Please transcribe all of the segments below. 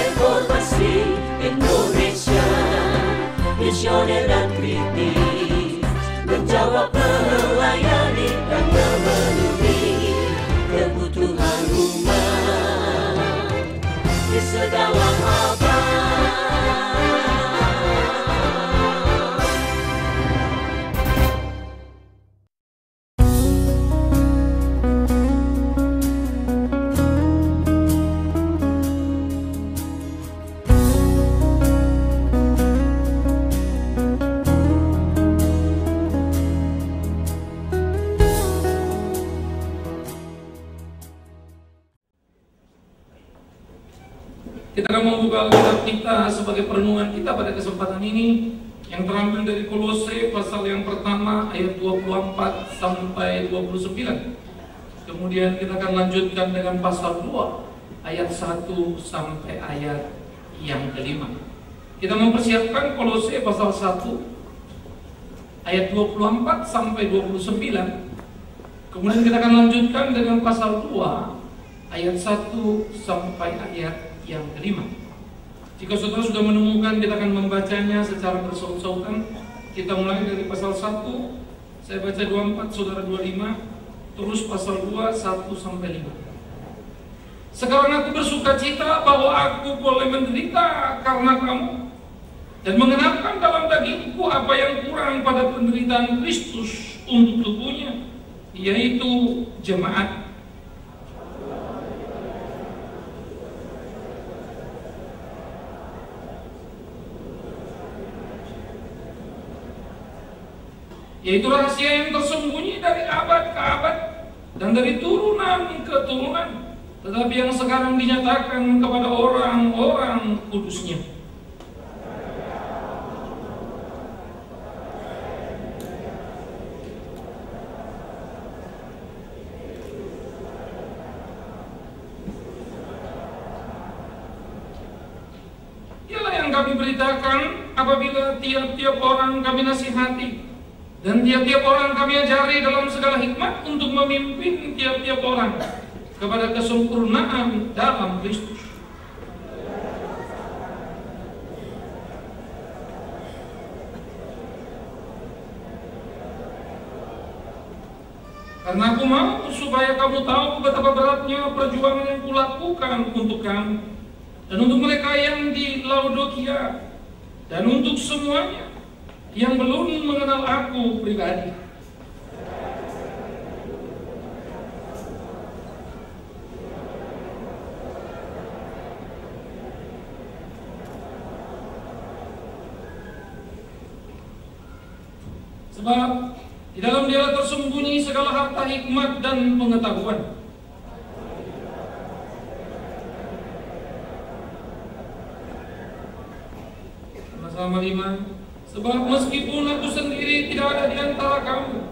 Reformasi Indonesia, misioner dan kritis, menjawab, melayani dan memenuhi kebutuhan umat di segala abad. Kita akan membuka Alkitab kita sebagai perenungan kita pada kesempatan ini yang terambil dari Kolose pasal yang pertama ayat 24 sampai 29. Kemudian kita akan lanjutkan dengan pasal 2 ayat 1 sampai ayat yang kelima. Kita mempersiapkan Kolose pasal 1 ayat 24 sampai 29. Kemudian kita akan lanjutkan dengan pasal 2 ayat 1 sampai ayat yang kelima. Jika saudara sudah menemukan, kita akan membacanya secara bersaut-sautan. Kita mulai dari pasal 1, saya baca 24, saudara 25, terus pasal 2, 1 sampai 5. Sekarang aku bersuka cita bahwa aku boleh menderita karena kamu, dan mengenapkan dalam dagingku apa yang kurang pada penderitaan Kristus untuk tubuhnya, yaitu jemaat. Yaitu rahasia yang tersembunyi dari abad ke abad dan dari turunan ke turunan, tetapi yang sekarang dinyatakan kepada orang-orang kudusnya. Ialah yang kami beritakan apabila tiap-tiap orang kami nasihati dan tiap-tiap orang kami ajari dalam segala hikmat untuk memimpin tiap-tiap orang kepada kesempurnaan dalam Kristus. Karena aku mau supaya kamu tahu betapa beratnya perjuangan yang kulakukan untuk kamu dan untuk mereka yang di Laodikia dan untuk semuanya yang belum mengenal aku pribadi. Sebab di dalam dia tersembunyi segala harta hikmat dan pengetahuan. Sama 5. Sebab meskipun aku sendiri tidak ada di antara kamu,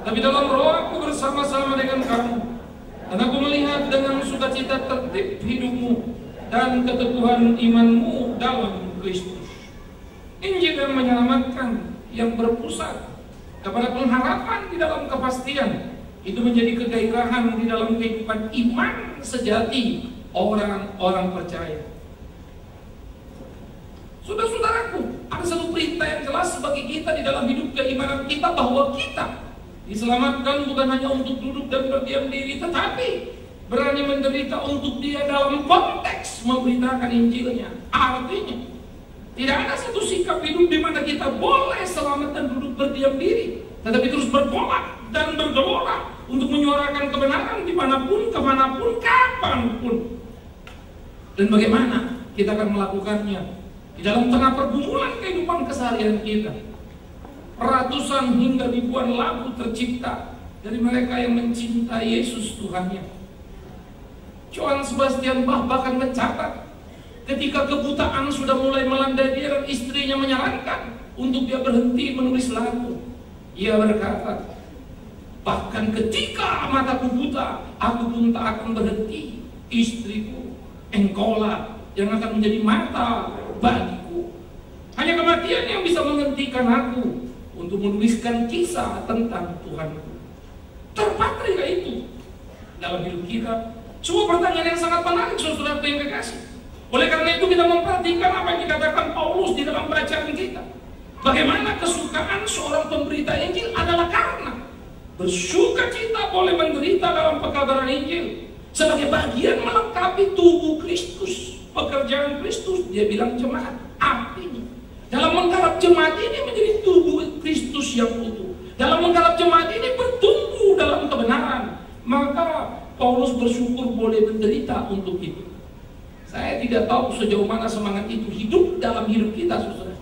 tapi dalam roh aku bersama-sama dengan kamu, dan aku melihat dengan sukacita tertib hidupmu dan keteguhan imanmu dalam Kristus. Injil yang menyelamatkan, yang berpusat kepada pengharapan di dalam kepastian, itu menjadi kegairahan di dalam kehidupan iman sejati orang-orang percaya. Saudara-saudaraku, ada satu perintah yang jelas bagi kita di dalam hidup keimanan kita, bahwa kita diselamatkan bukan hanya untuk duduk dan berdiam diri, tetapi berani menderita untuk Dia dalam konteks memberitakan Injilnya. Artinya, tidak ada satu sikap hidup di mana kita boleh selamat dan duduk berdiam diri, tetapi terus bergolak dan bergelora untuk menyuarakan kebenaran dimanapun, kemanapun, kapanpun. Dan bagaimana kita akan melakukannya? Di dalam tengah pergumulan kehidupan keseharian kita, ratusan hingga ribuan lagu tercipta dari mereka yang mencintai Yesus Tuhannya. Johann Sebastian Bach bahkan mencatat, ketika kebutaan sudah mulai melanda dia dan istrinya menyarankan untuk dia berhenti menulis lagu, ia berkata, bahkan ketika mataku buta, aku pun tak akan berhenti. Istriku, engkaulah yang akan menjadi mata bagiku. Hanya kematian yang bisa menghentikan aku untuk menuliskan kisah tentang Tuhanku. Terpatri gak itu dalam hidup kita? Sebuah pertanyaan yang sangat menarik, saudara yang kekasih. Oleh karena itu kita memperhatikan apa yang dikatakan Paulus di dalam bacaan kita. Bagaimana kesukaan seorang pemberita Injil adalah karena bersuka cita boleh menderita dalam pekabaran Injil sebagai bagian melengkapi tubuh Kristus, pekerjaan Kristus. Dia bilang jemaat, artinya dalam menggarap jemaat ini menjadi tubuh Kristus yang utuh. Dalam menggarap jemaat ini bertumbuh dalam kebenaran. Maka Paulus bersyukur boleh menderita untuk itu. Saya tidak tahu sejauh mana semangat itu hidup dalam hidup kita, saudara.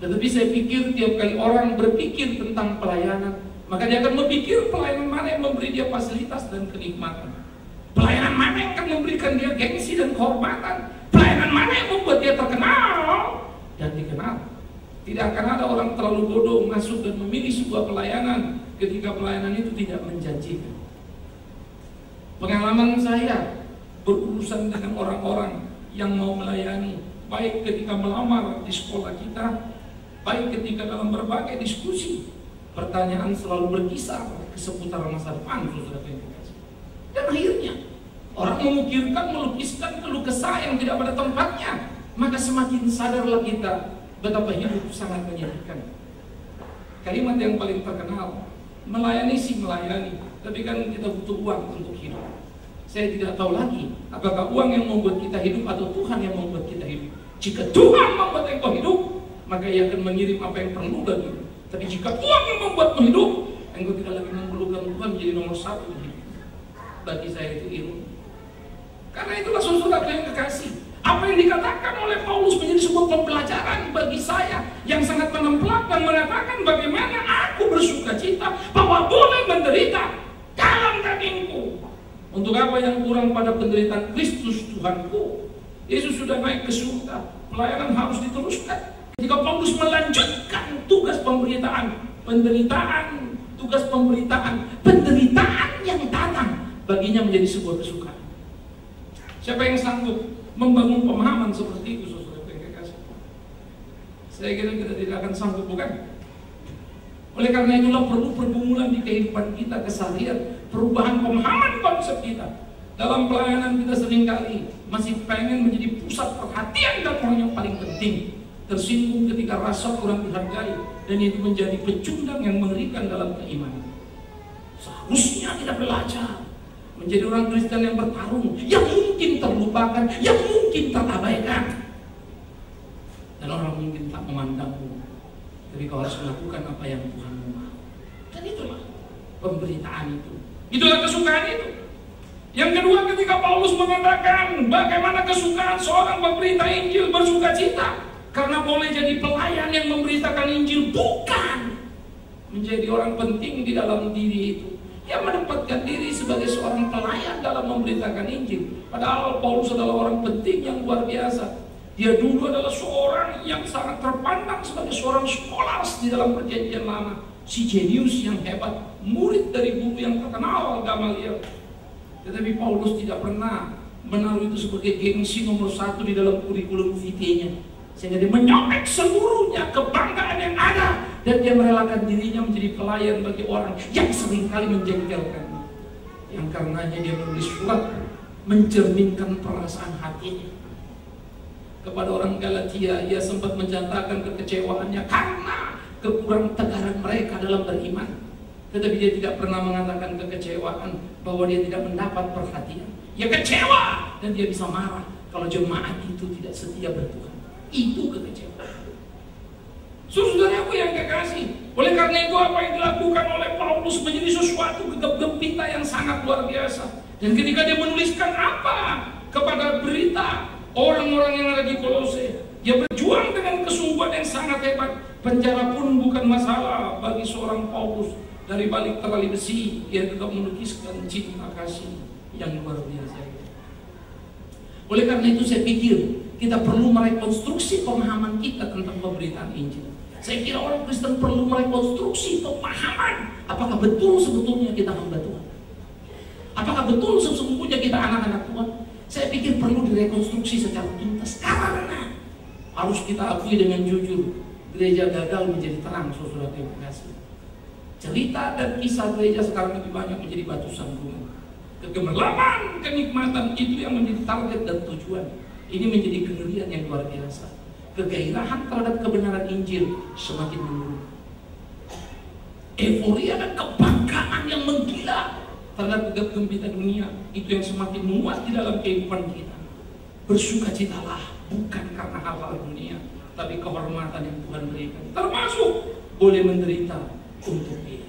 Tetapi saya pikir tiap kali orang berpikir tentang pelayanan, maka dia akan berpikir pelayanan mana yang memberi dia fasilitas dan kenikmatan. Pelayanan mana yang akan memberikan dia gengsi dan kehormatan. Pelayanan mana yang membuat dia terkenal dan dikenal. Tidak akan ada orang terlalu bodoh masuk dan memilih sebuah pelayanan ketika pelayanan itu tidak menjanjikan. Pengalaman saya berurusan dengan orang-orang yang mau melayani, baik ketika melamar di sekolah kita, baik ketika dalam berbagai diskusi, pertanyaan selalu berkisar seputar masa depan, saudara yang dikasih. Dan akhirnya orang memukirkan, melukiskan keluh kesah yang tidak pada tempatnya. Maka semakin sadarlah kita betapa hidup sangat menyedihkan. Kalimat yang paling terkenal, melayani sih melayani, tapi kan kita butuh uang untuk hidup. Saya tidak tahu lagi apakah uang yang membuat kita hidup atau Tuhan yang membuat kita hidup. Jika Tuhan membuat engkau hidup, maka Ia akan mengirim apa yang perlu bagimu. Tapi jika uang yang membuatmu hidup, engkau tidak lagi memerlukan Tuhan menjadi nomor satu hidup. Bagi saya itu ironi. Karena itulah saudara yang kekasih, apa yang dikatakan oleh Paulus menjadi sebuah pembelajaran bagi saya yang sangat menemplak dan mengatakan bagaimana aku bersuka cita bahwa boleh menderita dalam dagingku. Untuk apa yang kurang pada penderitaan Kristus Tuhanku? Yesus sudah naik ke surga, pelayanan harus diteruskan. Ketika Paulus melanjutkan tugas pemberitaan, tugas pemberitaan, penderitaan yang datang baginya menjadi sebuah kesukaan. Siapa yang sanggup membangun pemahaman seperti itu, saudara yang kasih? Saya kira kita tidak akan sanggup, bukan? Oleh karena itulah perlu pergumulan di kehidupan kita keseharian, perubahan pemahaman konsep kita. Dalam pelayanan kita seringkali masih pengen menjadi pusat perhatian dan orang yang paling penting. Tersinggung ketika rasa kurang dihargai, dan itu menjadi pecundang yang mengerikan dalam keimanan. Seharusnya kita belajar menjadi orang Kristen yang bertarung, yang mungkin terlupakan, yang mungkin terabaikan. Dan orang mungkin tak memandangmu, tapi kau harus melakukan apa yang Tuhan mau. Dan itulah pemberitaan itu. Itulah kesukaan itu. Yang kedua, ketika Paulus mengatakan bagaimana kesukaan seorang pemberita Injil bersuka cita karena boleh jadi pelayan yang memberitakan Injil, bukan menjadi orang penting di dalam diri itu. Dia menempatkan diri sebagai seorang pelayan dalam memberitakan Injil. Padahal Paulus adalah orang penting yang luar biasa. Dia dulu adalah seorang yang sangat terpandang sebagai seorang skolas di dalam Perjanjian Lama, si jenius yang hebat, murid dari guru yang terkenal Gamaliel. Tetapi Paulus tidak pernah menaruh itu sebagai gengsi nomor satu di dalam kurikulum vitae-nya, sehingga dia menyobek seluruhnya kebanggaan yang ada, dan dia merelakan dirinya menjadi pelayan bagi orang yang seringkali menjengkelkan. Yang karenanya dia menulis surat mencerminkan perasaan hatinya. Kepada orang Galatia, ia sempat menyatakan kekecewaannya karena kekurang tegaran mereka dalam beriman. Tetapi dia tidak pernah mengatakan kekecewaan bahwa dia tidak mendapat perhatian. Ia kecewa dan dia bisa marah kalau jemaat itu tidak setia bertuhan. Itu kekecewaan. Saudaraku yang kekasih, oleh karena itu apa yang dilakukan oleh Paulus menjadi sesuatu gegap-gempita yang sangat luar biasa. Dan ketika dia menuliskan apa kepada berita orang-orang yang ada di Kolose, dia berjuang dengan kesungguhan yang sangat hebat. Penjara pun bukan masalah bagi seorang Paulus. Dari balik terali besi, dia tetap melukiskan cinta kasih yang luar biasa. Oleh karena itu saya pikir kita perlu merekonstruksi pemahaman kita tentang pemberitaan Injil. Saya kira orang Kristen perlu merekonstruksi pemahaman. Apakah betul sebetulnya kita hamba Tuhan? Apakah betul sesungguhnya kita anak-anak Tuhan? Saya pikir perlu direkonstruksi secara tuntas. Karena harus kita akui dengan jujur, gereja gagal menjadi terang, saudara yang kasih. Cerita dan kisah gereja sekarang lebih banyak menjadi batu sandungan. Kegemilangan, kenikmatan itu yang menjadi target dan tujuan. Ini menjadi kengerian yang luar biasa. Kegairahan terhadap kebenaran Injil semakin menurun. Euforia dan kebanggaan yang menggila terhadap gembira dunia itu yang semakin menguat di dalam kehidupan kita. Bersukacitalah bukan karena hal-hal dunia, tapi kehormatan yang Tuhan berikan, termasuk boleh menderita untuk Dia.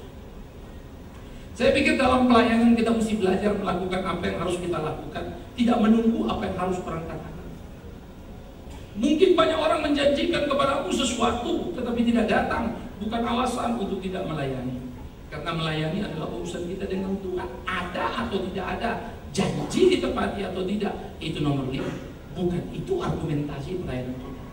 Saya pikir dalam pelayanan kita mesti belajar melakukan apa yang harus kita lakukan, tidak menunggu apa yang harus orang katakan. Mungkin banyak orang menjanjikan kepadamu sesuatu tetapi tidak datang, bukan alasan untuk tidak melayani. Karena melayani adalah urusan kita dengan Tuhan. Ada atau tidak ada, janji ditepati atau tidak, itu nomor 5. Bukan itu argumentasi pelayanan kita.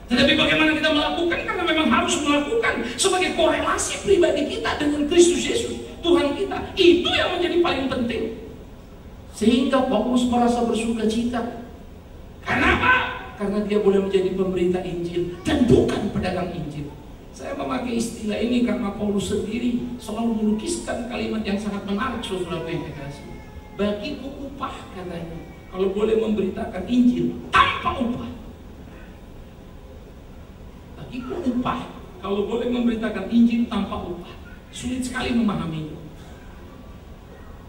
Tetapi bagaimana kita melakukan? Karena memang harus melakukan sebagai korelasi pribadi kita dengan Kristus Yesus, Tuhan kita. Itu yang menjadi paling penting. Sehingga Paulus merasa bersuka cita. Karena apa? Karena dia boleh menjadi pemberita Injil dan bukan pedagang Injil. Saya memakai istilah ini karena Paulus sendiri selalu melukiskan kalimat yang sangat menarik, saudara yang kekasih. Bagiku upah, katanya, kalau boleh memberitakan Injil tanpa upah. Bagiku upah kalau boleh memberitakan Injil tanpa upah. Sulit sekali memahami itu.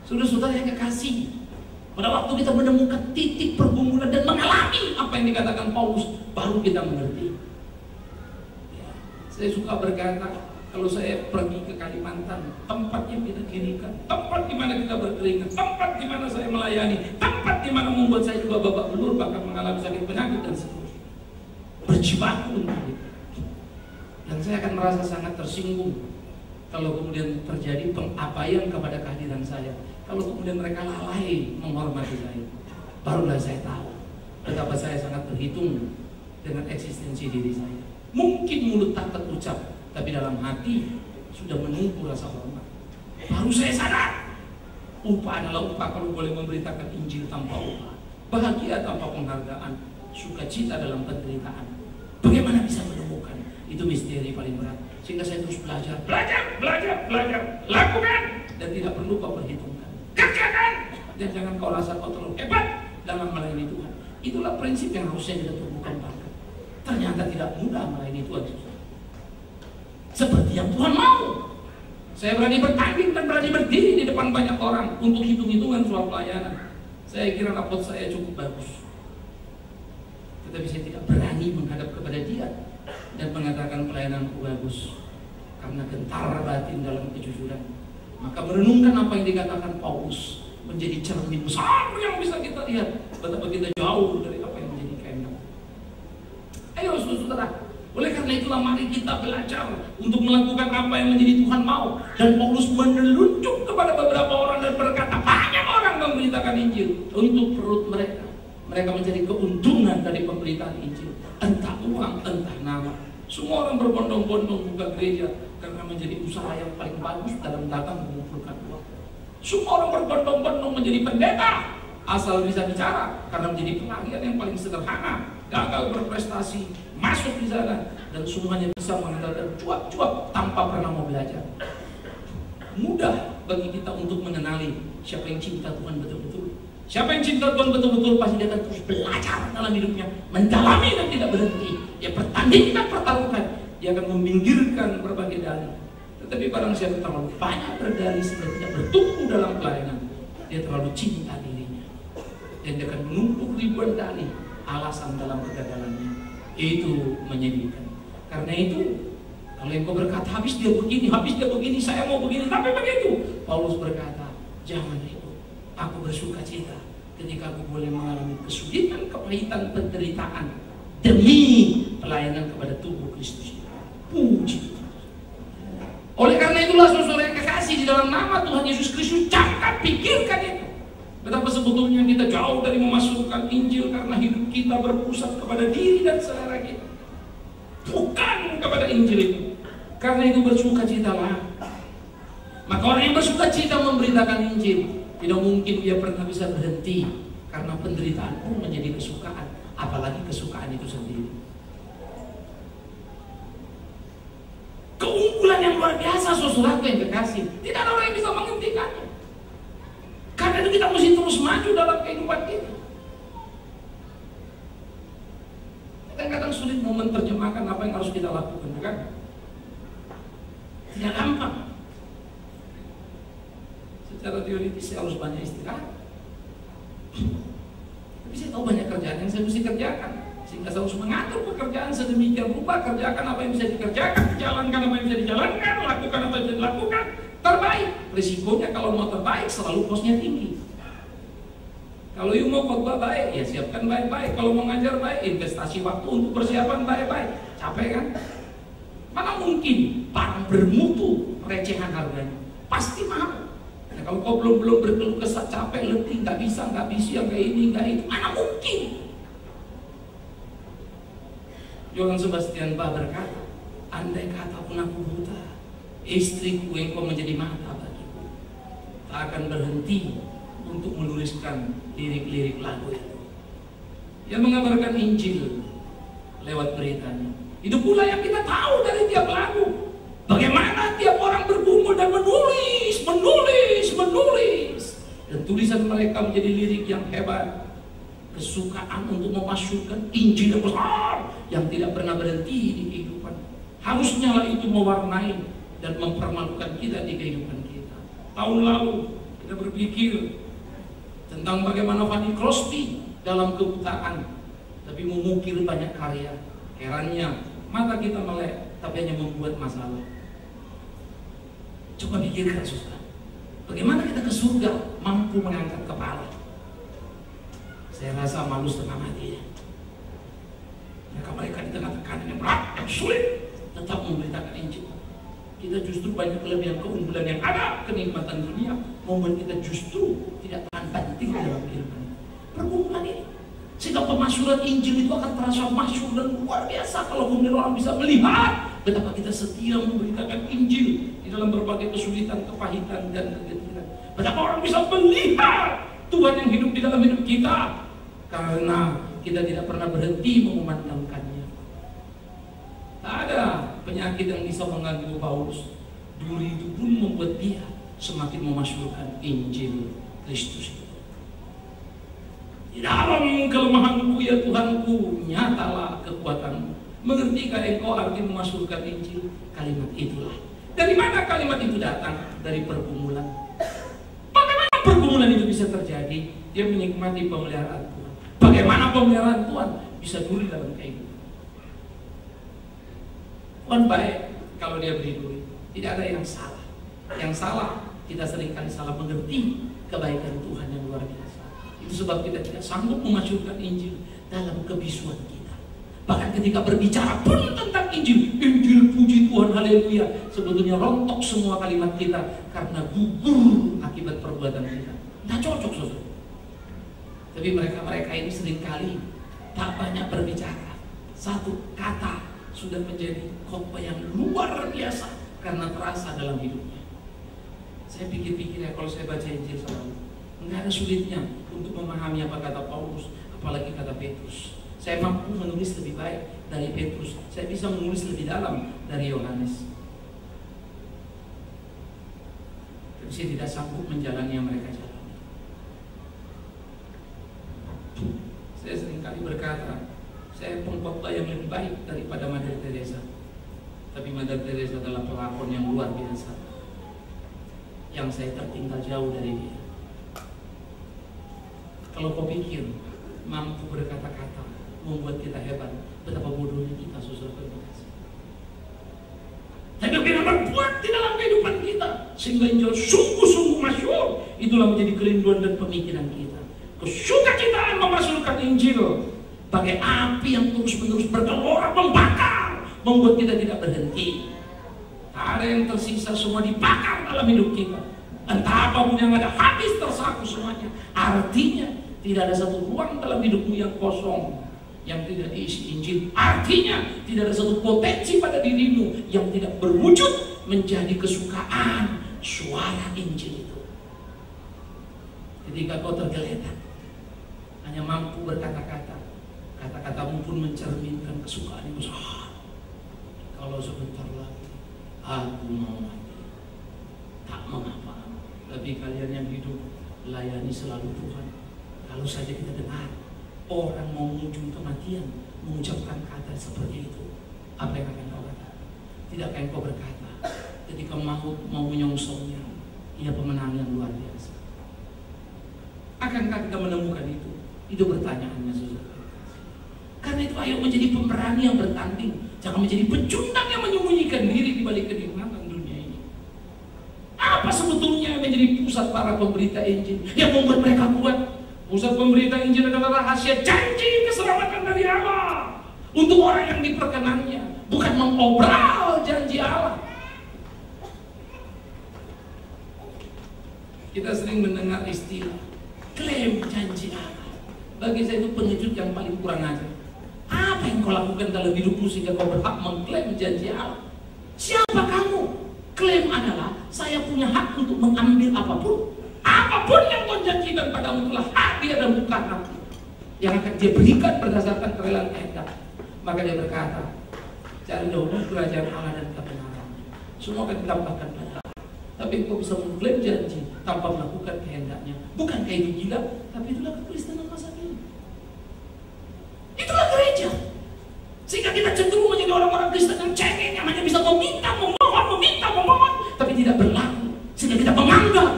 Saudara-saudara yang kekasih, pada waktu kita menemukan titik pergumulan dan mengalami apa yang dikatakan Paulus, baru kita mengerti. Ya, saya suka berkata, kalau saya pergi ke Kalimantan, tempat yang kita dirikan, tempat di mana kita berkeringat, tempat di mana saya melayani, tempat di mana membuat saya juga babak belur, bahkan mengalami sakit penyakit dan seterusnya. Berjibaku untuk itu. Dan saya akan merasa sangat tersinggung kalau kemudian terjadi pengabaian kepada kehadiran saya. Kalau kemudian mereka lalai menghormati saya, barulah saya tahu betapa saya sangat berhitung dengan eksistensi diri saya. Mungkin mulut tak terucap, tapi dalam hati sudah menunggu rasa hormat. Baru saya sadar, upah adalah upah kalau boleh memberitakan Injil tanpa upah, bahagia tanpa penghargaan, sukacita dalam penderitaan. Bagaimana bisa menemukan? Itu misteri paling berat. Sehingga saya terus belajar, lakukan, dan tidak perlu kau perhitungkan. Kerjakan, dan jangan kau rasa kau terlalu hebat dalam melayani Tuhan. Itulah prinsip yang harusnya kita tumbuhkan. Ternyata tidak mudah melayani Tuhan. Seperti yang Tuhan mau. Saya berani bertanding dan berani berdiri di depan banyak orang untuk hitung-hitungan soal pelayanan. Saya kira rapot saya cukup bagus, tetapi saya tidak berani menghadap kepada Dia dan mengatakan pelayananku bagus, karena gentar batin dalam kejujuran. Maka merenungkan apa yang dikatakan Paulus menjadi cermin besar yang bisa kita lihat betapa kita jauh dari apa yang menjadi kehendak. Ayo saudara, oleh karena itulah mari kita belajar untuk melakukan apa yang menjadi Tuhan mau. Dan Paulus menelunjuk kepada beberapa orang dan berkata, banyak orang memberitakan Injil untuk perut mereka. Mereka mencari keuntungan dari pemberitaan Injil, entah uang, entah nama. Semua orang berbondong-bondong buka gereja karena menjadi usaha yang paling bagus dalam datang mengumpulkan uang. Semua orang berbondong-bondong menjadi pendeta asal bisa bicara karena menjadi pelayan yang paling sederhana, gagal berprestasi, masuk di sana, dan semuanya bisa mengandalkan cuap-cuap tanpa pernah mau belajar. Mudah bagi kita untuk mengenali siapa yang cinta Tuhan betul-betul. Siapa yang cinta Tuhan betul-betul pasti dia akan terus belajar dalam hidupnya, mendalami dan tidak berhenti. Dia pertandingkan, pertaruhkan, dia akan meminggirkan berbagai dalih. Tetapi barang siapa terlalu banyak berdalih sehingga tidak bertumbuh dalam pelayanan, dia terlalu cinta dirinya, dan dia akan menumpuk ribuan dalih alasan dalam kegagalannya. Itu menyedihkan. Karena itu, kalau engkau berkata habis dia begini, saya mau begini, tapi begitu. Paulus berkata, jangan itu. Aku bersuka cita ketika aku boleh mengalami kesulitan, kepahitan, penderitaan demi pelayanan kepada tubuh Kristus. Puji Tuhan. Oleh karena itulah saudara yang kekasih, di dalam nama Tuhan Yesus Kristus, camkan, pikirkan itu. Betapa sebetulnya kita jauh dari memasukkan Injil karena hidup kita berpusat kepada diri dan selera kita, bukan kepada Injil itu. Karena itu bersukacitalah. Maka orang yang bersukacita memberitakan Injil, tidak mungkin dia pernah bisa berhenti, karena penderitaan pun menjadi kesukaan, apalagi kesukaan itu sendiri. Keunggulan yang luar biasa saudaraku yang kekasih, tidak ada orang yang bisa menghentikannya. Karena itu kita mesti terus maju dalam kehidupan kita. Tidak gampang. Secara teoritis saya harus banyak istirahat. Tapi saya tahu banyak kerjaan yang saya mesti kerjakan, sehingga saya harus mengatur pekerjaan sedemikian rupa, kerjakan apa yang bisa dikerjakan, jalankan apa yang bisa dijalankan, lakukan apa yang bisa dilakukan, terbaik. Risikonya kalau mau terbaik selalu kosnya tinggi. Kalau you mau khotbah baik, ya siapkan baik-baik. Kalau mau ngajar baik, investasi waktu untuk persiapan baik-baik. Capek kan? Mana mungkin barang bermutu recehan harganya? Pasti mahal. Nah, kalau kau belum berkeluh kesah, capek, letih, nggak bisa yang kayak ini, nggak itu, mana mungkin? Johann Sebastian Bach berkata, andai kata pun aku buta, istriku engkau menjadi mata bagiku, tak akan berhenti untuk menuliskan lirik-lirik lagu itu yang mengabarkan Injil lewat beritanya. Itu pula yang kita tahu dari tiap lagu, bagaimana tiap orang bergumul dan menulis, dan tulisan mereka menjadi lirik yang hebat, kesukaan untuk memasukkan Injil yang besar yang tidak pernah berhenti di kehidupan. Harusnya lah itu mewarnai dan mempermalukan kita di kehidupan kita. Tahun lalu kita berpikir tentang bagaimana Fanny Crosby dalam kebutaan, tapi mengukir banyak karya. Herannya mata kita melek, tapi hanya membuat masalah. Coba pikirkan saudara, bagaimana kita ke surga mampu mengangkat kepala? Saya rasa malu setengah mati ya. Mereka di tengah tekanan yang berat, yang sulit, tetap memberitakan Injil. Kita justru banyak kelebihan keunggulan yang ada, kenikmatan dunia membuat kita justru tidak tahan banting dalam kehidupan. Pergumulan ini, sehingga pemasyuran Injil itu akan terasa masyhur dan luar biasa kalau kemudian orang bisa melihat betapa kita setia memberitakan Injil di dalam berbagai kesulitan, kepahitan dan kegetiran. Betapa orang bisa melihat Tuhan yang hidup di dalam hidup kita karena kita tidak pernah berhenti mengumandangkannya. Tak ada penyakit yang bisa mengganggu Paulus. Duri itu pun membuat dia semakin memasyhurkan Injil Kristus. Di dalam kelemahanku ya Tuhanku, nyatalah kekuatanmu. Mengertikah engkau arti memasyhurkan Injil? Kalimat itulah. Dari mana kalimat itu datang? Dari pergumulan. Bagaimana pergumulan itu bisa terjadi? Dia menikmati pemeliharaan Tuhan. Bagaimana pemeliharaan Tuhan bisa duri dalam kehidupan? Tuhan baik kalau dia beri duit, tidak ada yang salah. Yang salah, kita seringkali salah mengerti kebaikan Tuhan yang luar biasa. Itu sebab kita tidak sanggup memasyhurkan Injil dalam kebisuan kita. Bahkan ketika berbicara pun tentang Injil, Injil puji Tuhan, haleluya, sebetulnya rontok semua kalimat kita karena gugur akibat perbuatan kita. Tidak cocok saudara. Tapi mereka ini seringkali tak banyak berbicara. Satu kata sudah menjadi khotbah yang luar biasa karena terasa dalam hidupnya. Saya pikir-pikir ya, kalau saya baca Injil selalu nggak ada sulitnya untuk memahami apa kata Paulus, apalagi kata Petrus. Saya mampu menulis lebih baik dari Petrus. Saya bisa menulis lebih dalam dari Yohanes. Tapi saya tidak sanggup menjalani yang mereka jalani. Saya seringkali berkata, saya pengkhotbah yang lebih baik daripada Mother Teresa. Tapi Mother Teresa adalah pelakon yang luar biasa, yang saya tertinggal jauh dari dia. Kalau kau pikir mampu berkata-kata membuat kita hebat, betapa bodohnya kita, saudara. Tapi kita berbuat di dalam kehidupan kita sehingga Injil sungguh-sungguh masyhur. Itulah menjadi kerinduan dan pemikiran kita. Kesukacitaan memasukkan Injil bagai api yang terus-menerus bergelora, membakar, membuat kita tidak berhenti. Tak ada yang tersisa, semua dibakar dalam hidup kita. Entah apapun yang ada, habis, tersapu semuanya. Artinya tidak ada satu ruang dalam hidupmu yang kosong, yang tidak diisi Injil. Artinya tidak ada satu potensi pada dirimu yang tidak berwujud menjadi kesukaan suara Injil itu. Ketika kau tergeletak, hanya mampu berkata-kata, kata-katamu pun mencerminkan kesukaan yang besar. Kalau sebentar lagi aku mau mati, tak mengapa. Tapi kalian yang hidup, layani selalu Tuhan. Kalau saja kita dengar orang mau menuju kematian mengucapkan kata seperti itu, apa yang akan kau katakan? Tidakkah engkau berkata, ketika maut mau menyongsongnya, ia pemenang yang luar biasa. Akankah kita menemukan itu? Itu pertanyaannya, saudara. Karena itu ayo menjadi pemberani yang bertanding, jangan menjadi pecundang yang menyembunyikan diri di balik kenikmatan dunia ini. Apa sebetulnya yang menjadi pusat para pemberita Injil yang membuat mereka kuat? Pusat pemberita Injil adalah rahasia janji keselamatan dari Allah untuk orang yang diperkenannya, bukan mengobral janji Allah. Kita sering mendengar istilah klaim janji Allah. Bagi saya itu pengecut yang paling kurang ajar. Apa yang kau lakukan dalam hidupmu sehingga kau berhak mengklaim janji Allah? Siapa kamu? Klaim adalah saya punya hak untuk mengambil apapun. Apapun yang Tuhan janjikan padamu itulah hak dia dan bukan hak yang akan dia berikan berdasarkan kerelaan kehendak. Maka dia berkata, cari dahulu kerajaan Allah dan kebenaran, semua akan ditambahkan pada. Tapi kau bisa mengklaim janji tanpa melakukan kehendaknya. Bukankah itu gila? Tapi itulah kekristenan masa kini. Itulah gereja. Sehingga kita cenderung menjadi orang-orang Kristen yang cengeng, yang hanya bisa meminta, memohon, tapi tidak berlaku. Sehingga kita menganggap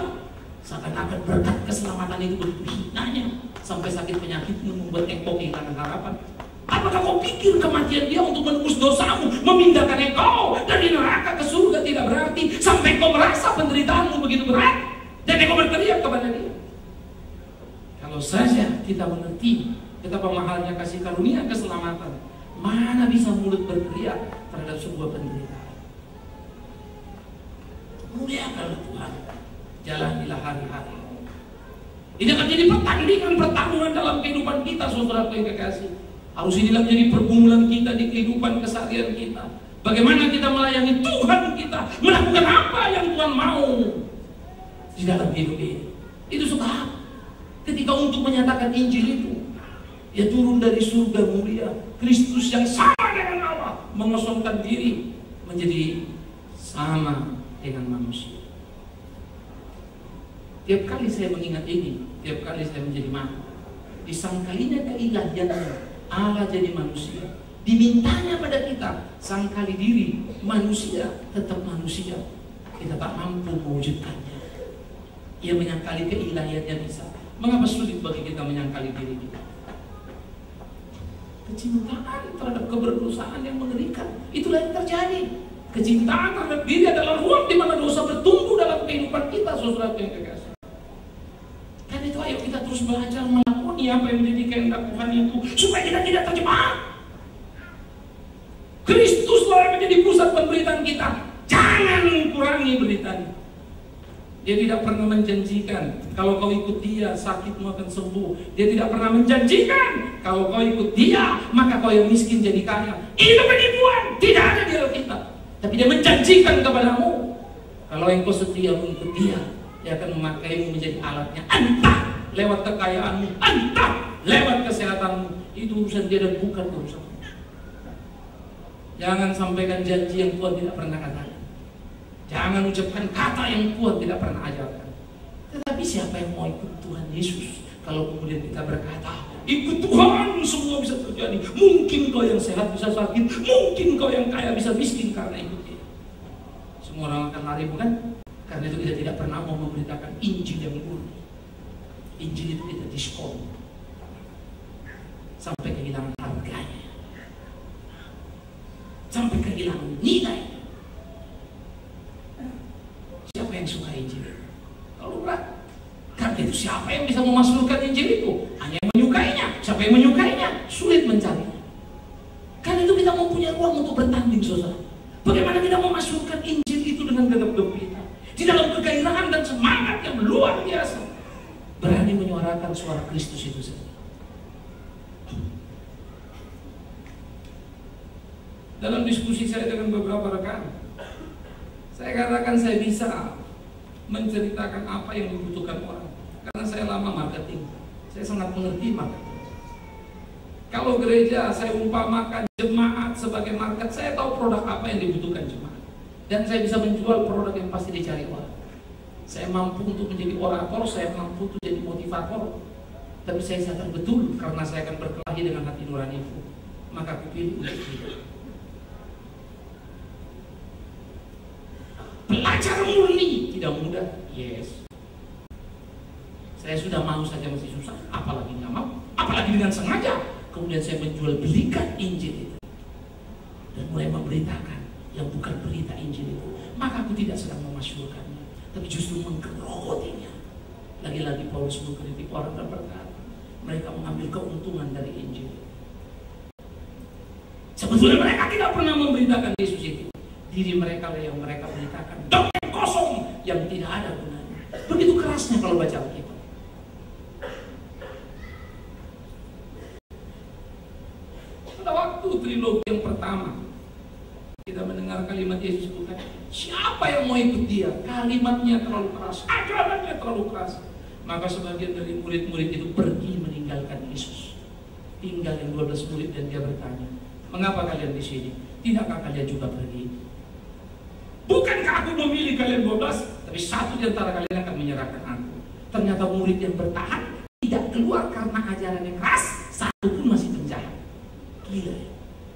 seakan-akan berkat keselamatan itu begitu hinanya, sampai sakit penyakitmu membuat engkau kehilangan harapan. Apakah kau pikir kematian dia untuk menebus dosamu, memindahkan engkau dari neraka ke surga tidak berarti sampai kau merasa penderitaanmu begitu berat dan engkau berteriak kepada dia? Kalau saja kita mengerti betapa mahalnya kasih karunia keselamatan, mana bisa mulut berteriak terhadap sebuah penderitaan? Muliakanlah Tuhan, jalanilah hari-hari. Ini akan jadi pertandingan dalam kehidupan kita, saudaraku yang kekasih. Harus inilah menjadi pergumulan kita di kehidupan keseharian kita. Bagaimana kita melayani Tuhan kita, melakukan apa yang Tuhan mau di dalam hidup ini. Itu sebab ketika untuk menyatakan Injil itu, dia turun dari surga mulia, Kristus yang sama dengan Allah mengosongkan diri menjadi sama dengan manusia. Tiap kali saya mengingat ini, tiap kali saya menjadi malu. Disangkalinya keilahiannya Allah jadi manusia, dimintanya pada kita sangkali diri manusia tetap manusia, kita tak mampu mewujudkannya. Ia menyangkali keilahiannya bisa. Mengapa sulit bagi kita menyangkali diri kita? Kecintaan terhadap keberdosan yang mengerikan, itulah yang terjadi. Kecintaan terhadap diri adalah ruang di mana dosa bertumbuh dalam kehidupan kita, saudara yang kekasih. Karena itu ayo kita terus belajar melakoni apa yang menjadi kehendak Tuhan itu, supaya kita tidak terjebak. Kristuslah yang menjadi pusat pemberitaan kita. Jangan kurangi beritanya. Dia tidak pernah menjanjikan kalau kau ikut dia sakitmu akan sembuh. Dia tidak pernah menjanjikan kalau kau ikut dia maka kau yang miskin jadi kaya. Itu penipuan, tidak ada di Alkitab. Tapi dia menjanjikan kepadamu kalau engkau setia mengikut dia, dia akan memakaimu menjadi alatnya. Entah lewat kekayaanmu, entah lewat kesehatanmu. Itu urusan dia dan bukan urusanmu. Jangan sampaikan janji yang Tuhan tidak pernah katakan. Jangan ucapkan kata yang Tuhan tidak pernah ajarkan. Tetapi siapa yang mau ikut Tuhan Yesus? Kalau kemudian kita berkata, ikut Tuhan semua bisa terjadi. Mungkin kau yang sehat bisa sakit, mungkin kau yang kaya bisa miskin karena ikut dia. Semua orang akan lari, bukan? Karena itu kita tidak pernah mau memberitakan Injil yang murni. Injil itu kita diskon sampai kehilangan harganya, sampai kehilangan nilai. Siapa yang suka Injil? Kalau berat. Karena itu siapa yang bisa memasukkan Injil itu? Hanya yang menyukainya. Siapa yang menyukainya? Sulit mencarinya. Karena itu kita mempunyai ruang untuk bertanding, saudara. Bagaimana kita memasukkan Injil itu dengan gegap gempita, di dalam kegairahan dan semangat yang luar biasa, berani menyuarakan suara Kristus itu sendiri. Dalam diskusi saya dengan beberapa rekan, saya katakan saya bisa menceritakan apa yang dibutuhkan orang. Karena saya lama marketing, saya sangat mengerti marketing. Kalau gereja saya umpamakan jemaat sebagai market, saya tahu produk apa yang dibutuhkan jemaat. Dan saya bisa menjual produk yang pasti dicari orang. Saya mampu untuk menjadi orator, saya mampu untuk jadi motivator. Tapi saya sadar betul karena saya akan berkelahi dengan hati nuraniku, maka aku pilih untuk tidak. belajar murni. Tidak mudah, yes. Saya sudah mau saja masih susah, apalagi nggak mau, apalagi dengan sengaja. Kemudian saya menjual belikan Injil itu dan mulai memberitakan yang bukan berita Injil itu. Maka aku tidak sedang memasyhurkannya, tapi justru menggerogotinya. Lagi-lagi Paulus mengkritik orang dan berkata, mereka mengambil keuntungan dari Injil. Sebetulnya mereka tidak pernah memberitakan Yesus itu. Diri mereka lah yang mereka beritakan, doktrin kosong yang tidak ada gunanya. Begitu kerasnya kalau baca Alkitab. Pada waktu trilogi yang pertama, kita mendengar kalimat Yesus bukan, siapa yang mau ikut dia? Kalimatnya terlalu keras, ajarannya terlalu keras. Maka sebagian dari murid-murid itu pergi meninggalkan Yesus. Tinggal yang 12 murid dan dia bertanya, mengapa kalian di sini? Tidakkah kalian juga pergi? Bukankah aku memilih kalian 12? Tapi satu di antara kalian akan menyerahkan aku. Ternyata murid yang bertahan tidak keluar karena ajaran yang keras, satu pun masih penjahat. Gila ya.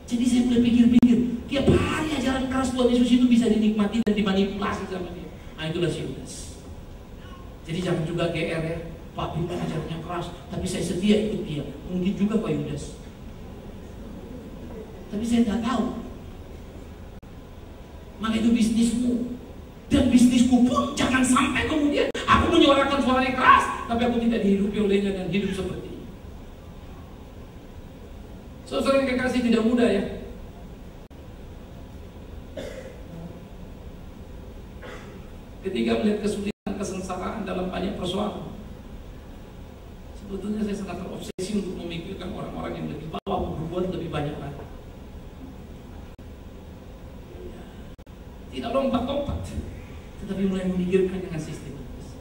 Jadi saya mulai pikir-pikir, tiap hari ajaran keras Tuhan Yesus itu bisa dinikmati dan dimanipulasi sama dia. Nah itulah si Yudas. Jadi jangan juga GR ya, Pak Bima ajarannya keras, tapi saya setia ikut dia. Mungkin juga Pak Yudas. Tapi saya tidak tahu. Maka itu bisnismu. Dan bisnisku pun jangan sampai kemudian aku menyuarakan suara yang keras, tapi aku tidak dihidupi olehnya dan hidup seperti ini. Saudara yang kekasih, tidak mudah ya. Ketika melihat kesulitan, kesengsaraan dalam banyak persoalan, sebetulnya saya sangat terobsesi untuk memikirkan orang-orang yang lebih bawah, berbuat lebih banyak lagi. Tidak lompat-lompat, tetapi mulai memikirkan dengan sistematis.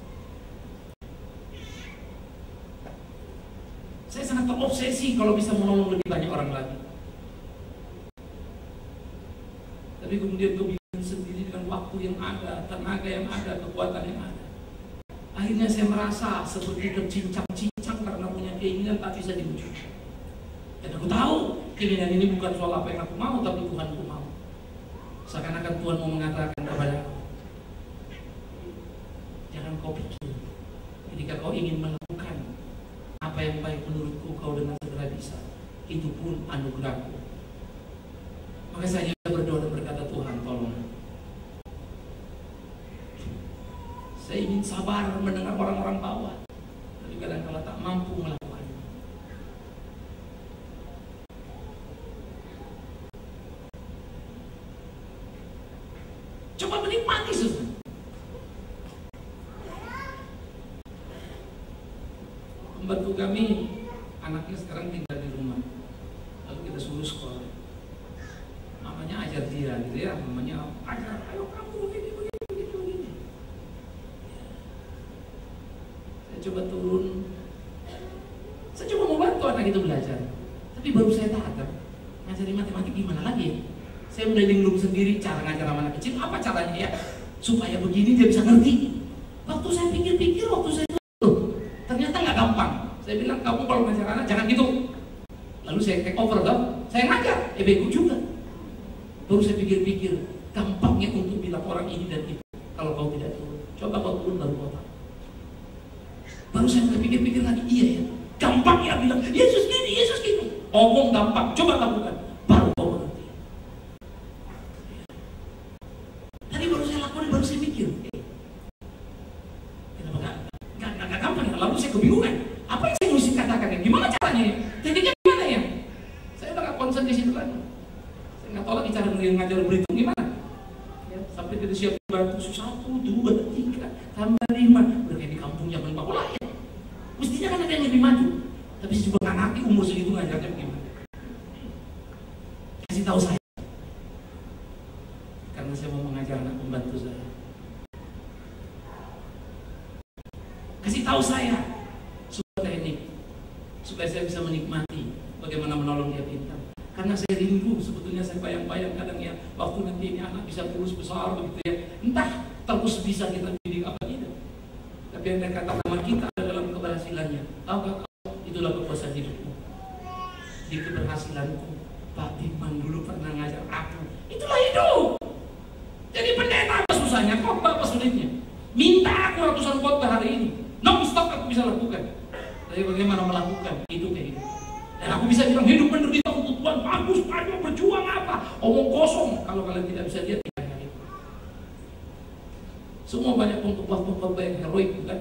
Saya sangat terobsesi kalau bisa menolong lebih banyak orang lagi. Tapi kemudian kebingungan sendiri dengan waktu yang ada, tenaga yang ada, kekuatan yang ada. Akhirnya saya merasa seperti tercincang-cincang karena punya keinginan tak bisa diwujudkan. Dan aku tahu keinginan ini bukan soal apa yang aku mau, tapi Tuhanku mau. Seakan-akan Tuhan mau mengatakan kepada aku, jangan kau pikir ketika kau ingin melakukan apa yang baik menurutku kau dengan segera bisa. Itu pun anugerahku. Maka saya berdoa dan berkata, Tuhan tolong. Saya ingin sabar mendengar orang-orang bawah, tapi kadang-kadang tak mampu melakukannya. Coba menikmati sesuatu. Membantu kami, anaknya sekarang tinggal di rumah, lalu kita suruh sekolah. Mamanya ajar dia gitu ya, mamanya ajar, ayo kamu begini. Saya coba turun, saya coba membantu anak itu belajar, tapi baru saya tahu ngajari matematik gimana lagi ya. Saya mulai linglung sendiri cara ngajar anak kecil, apa caranya ya supaya begini dia bisa ngerti. Waktu saya pikir-pikir, waktu saya ternyata nggak gampang. Saya bilang, kamu kalau ngajar anak jangan gitu. Lalu saya take over dong, saya ngajar, bego juga. Baru saya pikir-pikir, gampangnya untuk bilang orang ini dan itu. Kalau kau tidak turun, coba kau turun baru kau tahu. Baru saya mulai pikir-pikir lagi, iya ya, gampang ya bilang Yesus gini. Omong gampang, coba lakukan, baru kau mengerti. Tadi baru saya lakukan, baru saya mikir, kenapa nggak gampang ya? Lalu saya kebingungan, apa yang saya mesti katakan ya? Gimana caranya ya? Tekniknya gimana ya? Saya udah nggak konsen di situ lagi. Saya nggak tahu lagi cara ngajar berhitung gimana. Ya, sampai kita siap batu 1, 2, 3, tambah 5. Udah kayak di kampung zaman Pak Bola ya. Mestinya kan ada yang lebih maju. Tapi saya juga nggak ngerti umur segitu ngajarnya bagaimana. Kasih tahu saya. Karena saya mau mengajar anak pembantu saya. Kasih tahu saya sebuah teknik supaya saya bisa menikmati bagaimana menolong dia pintar. Karena saya rindu, sebetulnya saya bayang-bayang kadang ya, waktu nanti ini anak bisa lulus besar begitu ya, entah terus bisa kita didik apa tidak. Tapi yang saya katakan nama kita ada dalam keberhasilannya. Tahukah kau, itulah kepuasan hidupmu. Di keberhasilanku, Pak Diman dulu pernah ngajar aku. Itulah hidup. Jadi pendeta apa susahnya? Kok Bapak sulitnya. Minta aku ratusan khotbah hari ini, non-stop aku bisa lakukan. Tapi bagaimana melakukan? Itu kayak gitu. Dan aku bisa bilang hidup menderita untuk Tuhan, bagus, maju, berjuang apa? Omong kosong. Kalau kalian tidak bisa lihat, tidak hari. Semua banyak khotbah yang heroik, bukan?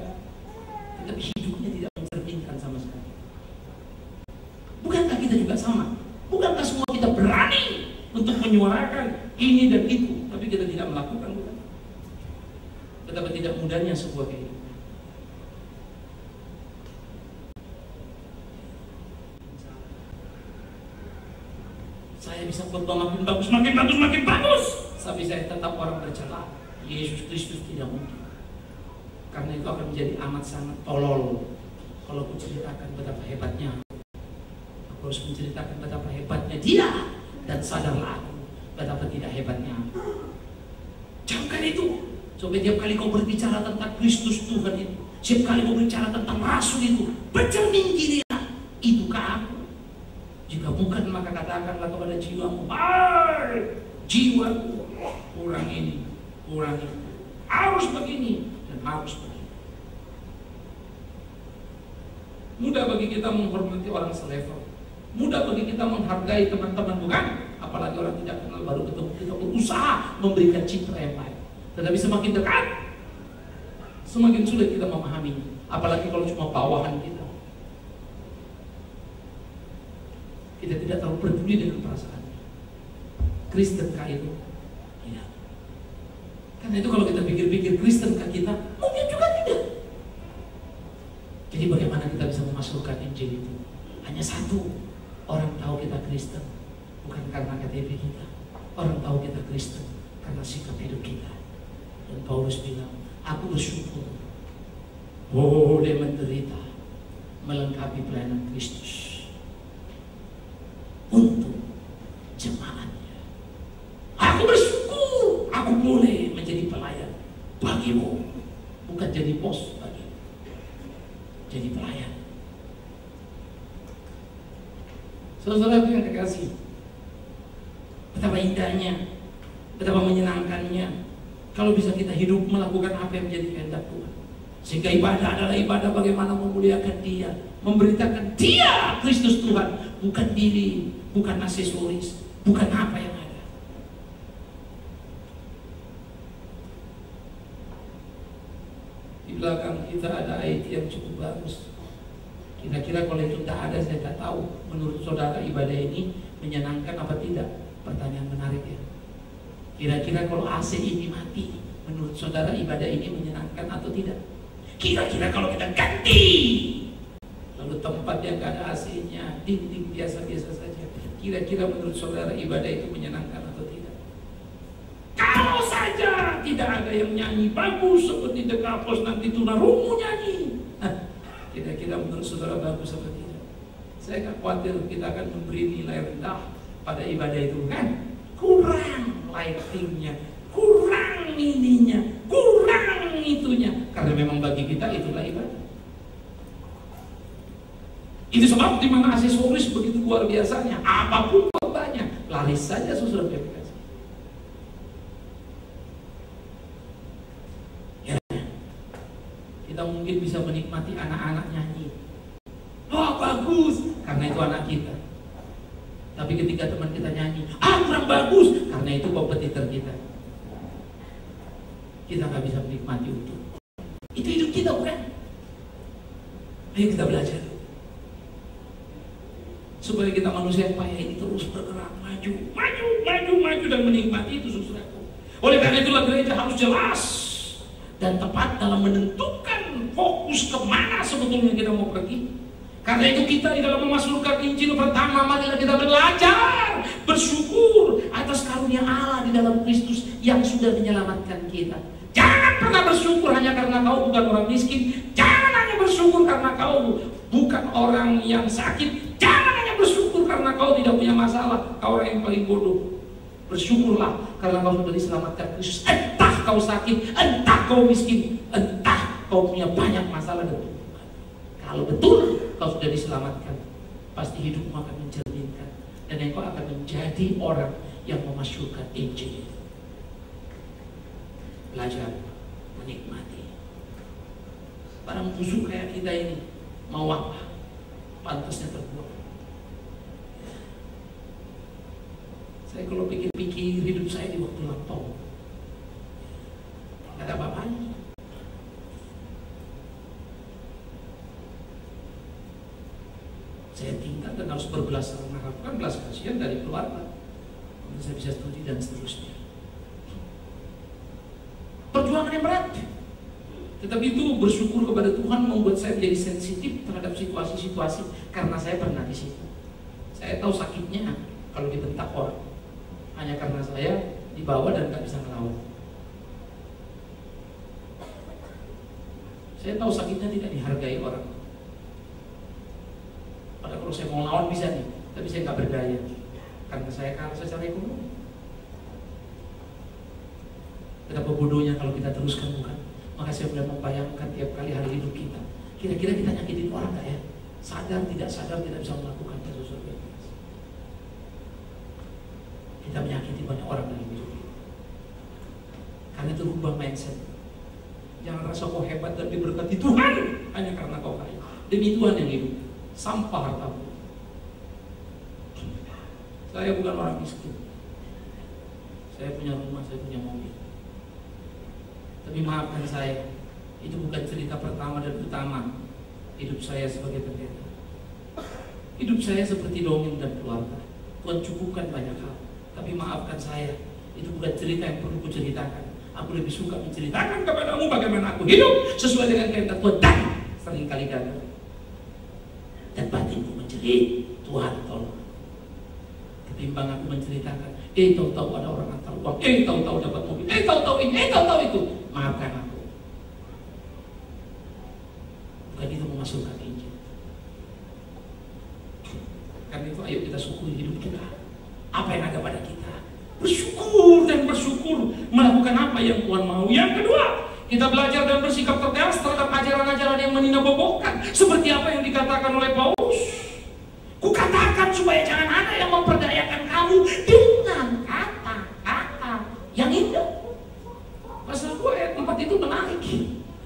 Tetapi hidupnya tidak mencerminkan sama sekali. Bukankah kita juga sama? Bukankah semua kita berani untuk menyuarakan ini dan itu, tapi kita tidak melakukan, bukan? Betapa tidak mudahnya sebuah kehidupan. Saya bisa khotbah makin bagus, tapi saya tetap orang bercela. Yesus Kristus tidak mungkin. Karena itu akan menjadi amat sangat tolol kalau aku ceritakan betapa hebatnya. Aku harus menceritakan betapa hebatnya dia, dan sadarlah aku betapa tidak hebatnya. Camkan itu. Sampai tiap kali kau berbicara tentang Kristus Tuhan itu, setiap kali kau berbicara tentang Rasul itu, bercermin dirilah. Itukah aku? Jika bukan, maka katakanlah kepada jiwamu, hai jiwaku, kurang ini, kurang itu, harus begini dan harus begini. Mudah bagi kita menghormati orang selevel, mudah bagi kita menghargai teman-teman, bukan? Apalagi orang tidak kenal, baru ketemu kita berusaha memberikan citra yang baik. Tetapi semakin dekat, semakin sulit kita memahami. Apalagi kalau cuma bawahan kita. Kita tidak terlalu peduli dengan perasaan. Kristenkah itu? Tidak. Karena itu kalau kita pikir-pikir, Kristenkah kita? Mungkin juga tidak. Jadi bagaimana kita bisa memasukkan Injil itu? Hanya satu, orang tahu kita Kristen, bukan karena KTP kita. Orang tahu kita Kristen karena sikap hidup kita. Dan Paulus bilang, aku bersyukur boleh menderita melengkapi pelayanan Kristus untuk jemaatnya. Aku bersyukur aku boleh menjadi pelayan bagimu, bukan jadi bos bagimu, jadi pelayan. Saudara yang terkasih, betapa indahnya, betapa menyenangkannya kalau bisa kita hidup melakukan apa yang menjadi kehendak Tuhan. Sehingga ibadah adalah ibadah bagaimana memuliakan Dia, memberitakan Dia Kristus Tuhan, bukan diri, bukan aksesoris, bukan apa yang ada. Di belakang kita ada IT yang cukup bagus. Kira-kira kalau itu tidak ada, saya tidak tahu. Menurut saudara, ibadah ini menyenangkan apa tidak? Pertanyaan menarik ya. Kira-kira kalau AC ini mati, menurut saudara ibadah ini menyenangkan atau tidak? Kira-kira kalau kita ganti, lalu tempat yang gak ada AC-nya, dinding biasa-biasa saja, kira-kira menurut saudara ibadah itu menyenangkan atau tidak? Kalau saja tidak ada yang nyanyi bagus seperti The Kapos, nanti tunarungu nyanyi, kira-kira menurut saudara bagus atau tidak? Saya gak khawatir kita akan memberi nilai rendah pada ibadah itu, kan? Kurang lightingnya, kurang ininya, kurang itunya, karena memang bagi kita itulah ibadah. Itu sebab di mana aksesoris begitu luar biasanya, apapun khotbahnya, laris saja saudara PPKS. Ya, kita mungkin bisa menikmati anak-anak nyanyi, oh bagus, karena itu anak kita. Tapi ketika teman kita nyanyi, kurang bagus, karena itu kompetitor kita. Kita nggak bisa menikmati utuh. Itu hidup kita, bukan? Ayo kita belajar. Supaya kita manusia yang payah ini terus bergerak, maju dan menikmati itu, saudaraku. Oleh karena itulah gereja harus jelas dan tepat dalam menentukan fokus kemana sebetulnya kita mau pergi. Karena itu kita di dalam memasukkan Injil pertama, marilah kita belajar bersyukur atas karunia Allah di dalam Kristus yang sudah menyelamatkan kita. Jangan pernah bersyukur hanya karena kau bukan orang miskin. Jangan hanya bersyukur karena kau bukan orang yang sakit. Jangan hanya bersyukur karena kau tidak punya masalah. Kau orang yang paling bodoh. Bersyukurlah karena kau sudah diselamatkan Kristus. Entah kau sakit, entah kau miskin, entah kau punya banyak masalah dan tuntutan. Kalau betul kau sudah diselamatkan, pasti hidupmu akan mencerminkan, dan engkau akan menjadi orang yang memasyurkan Injil. Belajar menikmati. Barang busuk kayak kita ini mau apa? Pantasnya terbuang. Saya kalau pikir-pikir hidup saya di waktu lampau, nggak ada apa-apanya. Saya tinggal dan harus mengharapkan belas kasihan dari keluarga untuk saya bisa studi dan seterusnya. Perjuangan yang berat. Tetapi itu bersyukur kepada Tuhan membuat saya menjadi sensitif terhadap situasi-situasi karena saya pernah di situ. Saya tahu sakitnya kalau dibentak orang hanya karena saya dibawa dan nggak bisa ngelawan. Saya tahu sakitnya tidak dihargai orang. Padahal kalau saya mau lawan bisa nih, tapi saya nggak berdaya karena saya kalah secara ekonomi. Betapa bodohnya kalau kita teruskan, bukan? Maka saya mulai membayangkan tiap kali hari hidup kita, kira-kira kita nyakitin orang nggak ya? Sadar tidak sadar kita bisa melakukan sesuatu yang keras. Kita menyakiti banyak orang dalam hidup kita. Karena itu rubah mindset. Jangan rasa kau hebat dan diberkati Tuhan hanya karena kau kaya. Demi Tuhan yang hidup. Sampah hartamu. Saya bukan orang miskin. Saya punya rumah, saya punya mobil. Tapi maafkan saya, itu bukan cerita pertama dan utama hidup saya sebagai pendeta. Hidup saya seperti dongeng dan keluarga. Tuhan cukupkan banyak hal. Tapi maafkan saya, itu bukan cerita yang perlu kuceritakan. Aku lebih suka menceritakan kepadamu bagaimana aku hidup sesuai dengan kehendak Tuhan dan seringkali gagal. Dan batinku menjerit, Tuhan tolong. Ketimbang aku menceritakan, tahu-tahu ada orang antar uang, tahu-tahu dapat mobil, tahu-tahu ini, tahu-tahu itu. Maafkan aku. Bukan itu memasukkan Injil. Karena itu ayo kita syukuri hidup kita. Apa yang ada pada kita. Bersyukur dan bersyukur melakukan apa yang Tuhan mau. Yang kedua, kita belajar dan bersikap tegas terhadap ajaran-ajaran yang meninabobohkan. Seperti apa yang dikatakan oleh Paulus. Kukatakan supaya jangan ada yang memperdayakan kamu dengan kata-kata yang indah. Pasal 2 ayat 4 itu menarik.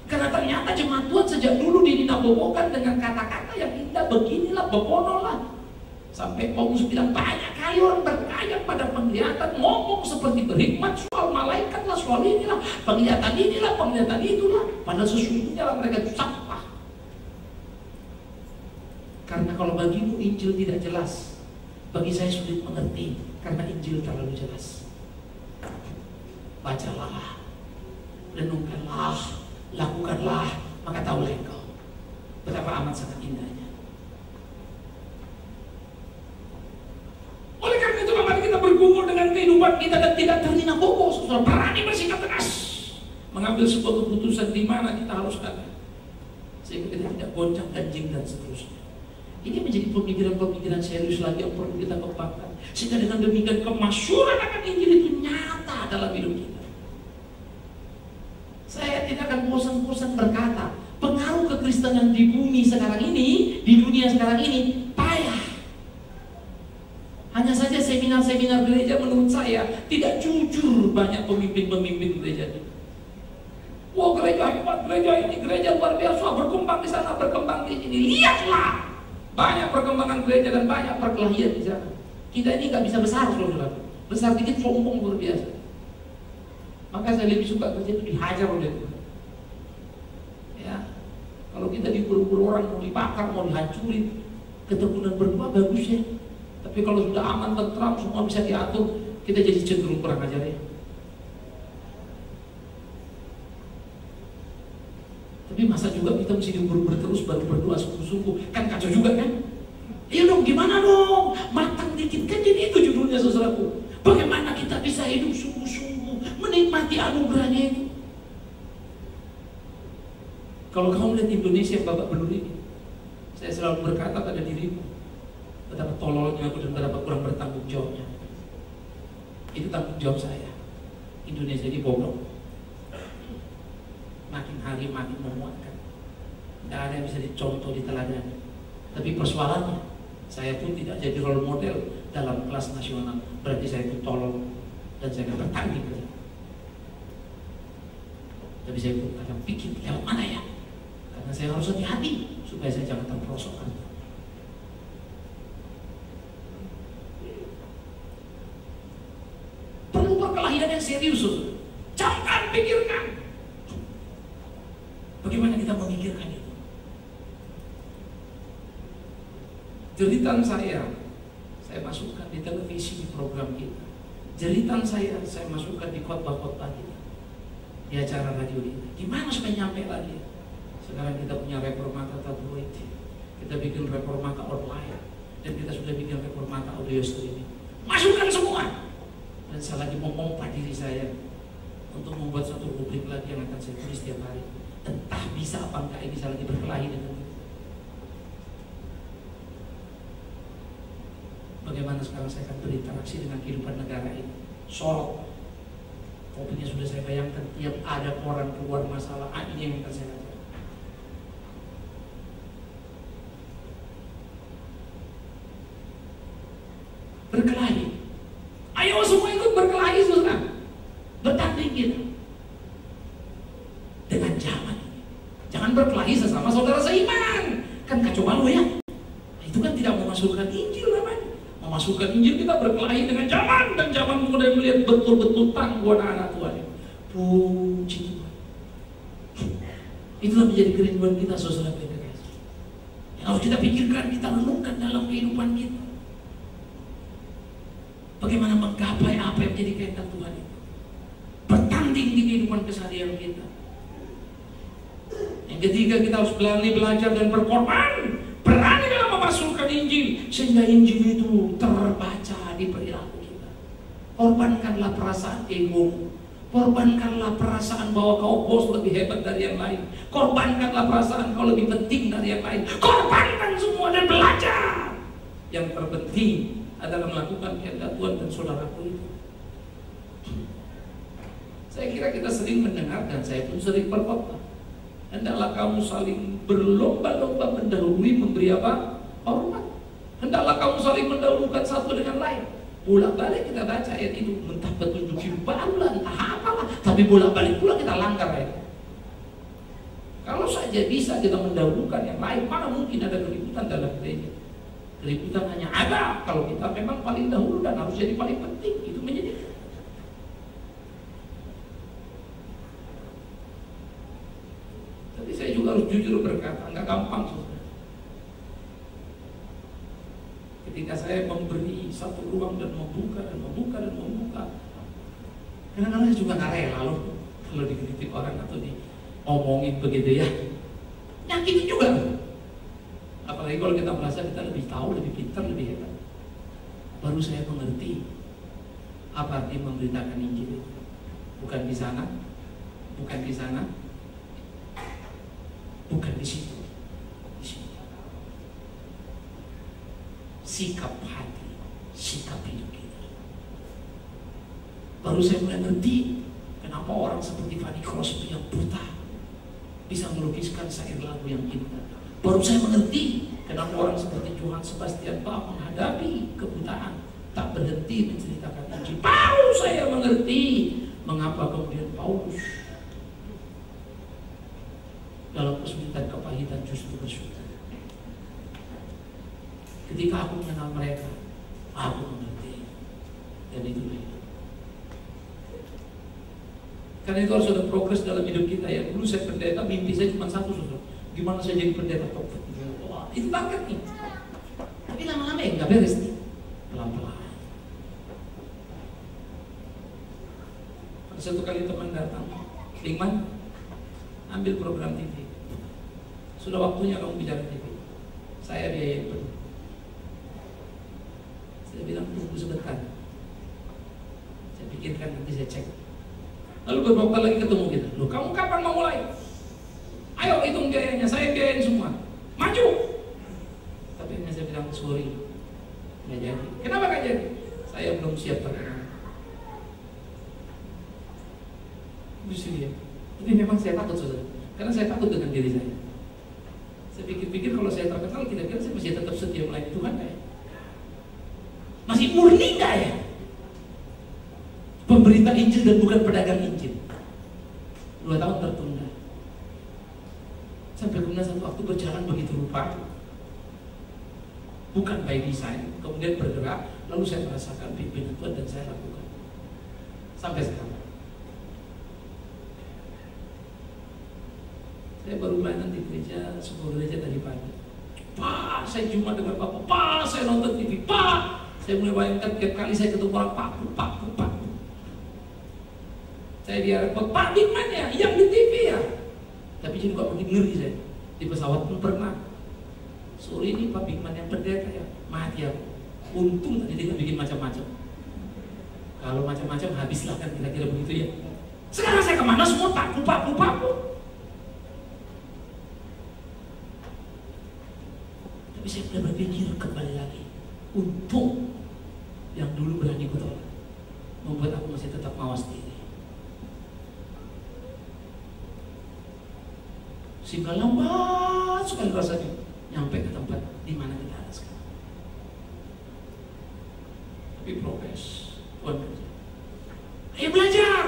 Karena ternyata jemaat Tuhan sejak dulu dininabobohkan dengan kata-kata yang indah. Beginilah, begonolah. Sampai Paulus bilang banyak kali orang berkaya pada penglihatan ngomong seperti berhikmat soal malaikat lah, soal inilah, penglihatan inilah, penglihatan itulah. Padahal sesungguhnya mereka itu sampah. Karena kalau bagimu Injil tidak jelas, bagi saya sulit mengerti karena Injil terlalu jelas. Bacalah, renungkanlah, lakukanlah, maka tahulah engkau betapa amat sangat indahnya. Oleh karena itu mari kita bergumul dengan kehidupan kita dan tidak terminabobo, saudara, berani bersikap tegas, mengambil sebuah keputusan di mana kita harus ada, sehingga kita tidak goncang ganjing dan seterusnya. Ini menjadi pemikiran-pemikiran serius lagi yang perlu kita kembangkan, sehingga dengan demikian kemasyhuran akan Injil itu nyata dalam hidup kita. Saya tidak akan bosan-bosan berkata, pengaruh kekristenan di bumi sekarang ini, di dunia sekarang ini payah. Hanya saja seminar-seminar gereja menurut saya tidak jujur banyak pemimpin-pemimpin gereja ini. Wah, gereja hebat, gereja ini, gereja luar biasa, berkembang di sana, berkembang di sini. Lihatlah, banyak perkembangan gereja dan banyak perkelahian di sana. Kita ini nggak bisa besar, saudara. Besar dikit sombong luar biasa. Maka saya lebih suka kerja itu dihajar oleh Tuhan. Ya, kalau kita diburu-buru orang mau dibakar, mau dihancurin, keteguhan berdua bagus ya. Tapi kalau sudah aman, tentram, semua bisa diatur, kita jadi cenderung kurang ajar ya. Tapi masa juga kita mesti diburu-buru terus baru berdoa sungguh-sungguh, kan kacau juga kan? Iya dong, gimana dong? Matang dikit kan, jadi itu judulnya saudaraku. Bagaimana kita bisa hidup sungguh-sungguh, menikmati anugerahnya itu. Kalau kamu lihat Indonesia yang babak belur ini, saya selalu berkata pada dirimu, betapa tololnya aku dan betapa kurang bertanggung jawabnya. Itu tanggung jawab saya. Indonesia ini bobrok. Makin hari makin memuatkan. Tidak ada yang bisa dicontoh, diteladani. Tapi persoalannya, saya pun tidak jadi role model dalam kelas nasional. Berarti saya itu tolol dan saya akan bertanding. Tapi saya pun kadang pikir lewat mana ya? Karena saya harus hati-hati supaya saya jangan terperosokkan. Perlu perkelahian yang serius, jangan pikirkan. Bagaimana kita memikirkan itu? Jeritan saya masukkan di televisi di program kita. Jeritan saya masukkan di khotbah-khotbah kita, di acara radio kita. Gimana supaya nyampe lagi? Sekarang kita punya Reformata tabloid, kita bikin Reformata online, dan kita sudah bikin Reformata audio streaming. Masukkan semua. Dan saya lagi memompa diri saya untuk membuat satu rubrik lagi yang akan saya tulis setiap hari. Entah bisa apa enggak ini saya lagi berkelahi dengan itu. Bagaimana sekarang saya akan berinteraksi dengan kehidupan negara ini? Sorot. Topiknya sudah saya bayangkan. Tiap ada orang keluar masalah, ini yang akan saya lakukan. Berkelahi. Ayo semua ikut berkelahi, saudara. Bertanding kita dengan zaman ini. Jangan berkelahi sesama saudara seiman. Kan kacau balau ya. Itu kan tidak memasukkan Injil namanya. Memasukkan Injil kita berkelahi dengan zaman, dan zaman kemudian melihat betul-betul tangguhan anak Tuhan. Puji Tuhan. Itulah menjadi kerinduan kita, saudara PKS. Yang harus kita pikirkan, kita renungkan dalam kehidupan kita. Bagaimana menggapai apa yang menjadi kehendak Tuhan itu. Bertanding di kehidupan keseharian kita. Yang ketiga, kita harus berani belajar dan berkorban. Berani dalam memasukkan Injil, sehingga Injil itu terbaca di perilaku kita. Korbankanlah perasaan ego, korbankanlah perasaan bahwa kau bos lebih hebat dari yang lain, korbankanlah perasaan kau lebih penting dari yang lain. Korbankan semua dan belajar. Yang terpenting adalah melakukan kehendak Tuhan dan saudaraku itu. Saya kira kita sering mendengar, dan saya pun sering berkhotbah, hendaklah kamu saling berlomba-lomba mendahului memberi apa? Hormat. Hendaklah kamu saling mendahulukan satu dengan lain. Bolak-balik kita baca ayat itu, entah petunjuk baru lah, entah apalah, tapi bolak-balik pula kita langgar ayat. Kalau saja bisa kita mendahulukan yang lain, mana mungkin ada keributan dalam gereja? Keributan hanya ada kalau kita memang paling dahulu dan harus jadi paling penting. Itu menjadi. Tapi saya juga harus jujur berkata, nggak gampang, saudara. Ketika saya memberi satu ruang dan membuka dan membuka dan membuka, kadang-kadang saya juga nggak rela loh kalau dikritik orang atau diomongin begitu ya. Nyakitin juga. Apalagi kalau kita merasa kita lebih tahu, lebih pintar, lebih hebat. Baru saya mengerti apa arti memberitakan Injil. Bukan di sana, bukan di sana, bukan di situ. Di sini. Sikap hati, sikap hidup kita. Baru saya mulai ngerti kenapa orang seperti Fanny Crosby yang buta bisa melukiskan syair lagu yang indah. Baru saya mengerti kenapa orang seperti Johann Sebastian Bach menghadapi kebutaan tak berhenti menceritakan Injil. Baru saya mengerti mengapa kemudian Paulus dalam kesulitan kepahitan justru bersyukur. Ketika aku mengenal mereka, aku mengerti, dan itu hidup. Karena itu harus ada progres dalam hidup kita. Ya dulu saya pendeta, mimpi saya cuma satu, saudara. Gimana saya jadi pendeta top? Wah, itu target nih. Tapi lama-lama ya nggak beres nih. Pelan-pelan. Pada satu kali teman datang, Lingman, ambil program TV. Sudah waktunya kamu bicara TV. Saya biayain penuh. Saya bilang tunggu sebentar. Saya pikirkan, nanti saya cek. Lalu beberapa lagi ketemu kita. Loh, kamu kapan mau mulai? Ayo hitung biayanya, saya biayain semua. Maju. Tapi saya bilang sorry, nggak jadi. Kenapa nggak jadi? Saya belum siap terkenal. Justru dia. Tapi memang saya takut, saudara. Karena saya takut dengan diri saya. Saya pikir-pikir kalau saya terkenal, kira-kira saya masih tetap setia melayani Tuhan nggak ya? Masih murni nggak ya? Pemberita Injil dan bukan pedagang Injil. 2 tahun tertunda. Sampai kemudian satu waktu berjalan begitu rupa, bukan by design, kemudian bergerak, lalu saya merasakan pimpinan Tuhan dan saya lakukan sampai sekarang. Saya baru pelayanan di gereja, sebuah gereja tadi pagi. Pak, saya cuma dengar Bapak, Pak, saya nonton TV, Pak. Saya mulai bayangkan tiap kali saya ketemu orang, Pak. Saya diharapkan, Pak Bigman ya, yang di TV ya. Tapi juga makin ngeri saya. Di pesawat pun pernah. Sore ini Pak Bigman yang pendeta ya, mati ya. Untung tadi dia bikin macam-macam. Kalau macam-macam habislah kan kira-kira begitu ya. Sekarang saya kemana semua paku. Tapi saya sudah berpikir kembali lagi. Untung yang dulu berani kutolak, membuat aku masih tetap mawas diri. Sehingga lambat sekali rasanya nyampe ke tempat di mana kita ada sekarang. Tapi progres, Tuhan kerja. Ayo belajar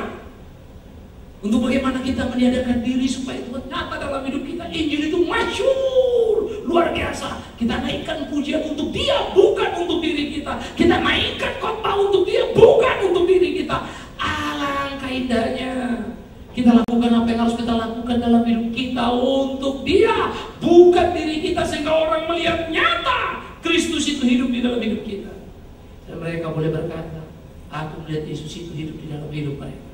untuk bagaimana kita meniadakan diri supaya Tuhan nyata dalam hidup kita. Injil itu masyhur, luar biasa. Kita naikkan pujian untuk Dia, bukan untuk diri kita. Kita naikkan khotbah untuk Dia, bukan untuk diri kita. Alangkah indahnya kita lakukan apa yang harus kita lakukan dalam hidup kita untuk Dia, bukan diri kita, sehingga orang melihat nyata Kristus itu hidup di dalam hidup kita. Dan mereka boleh berkata, aku melihat Yesus itu hidup di dalam hidup mereka.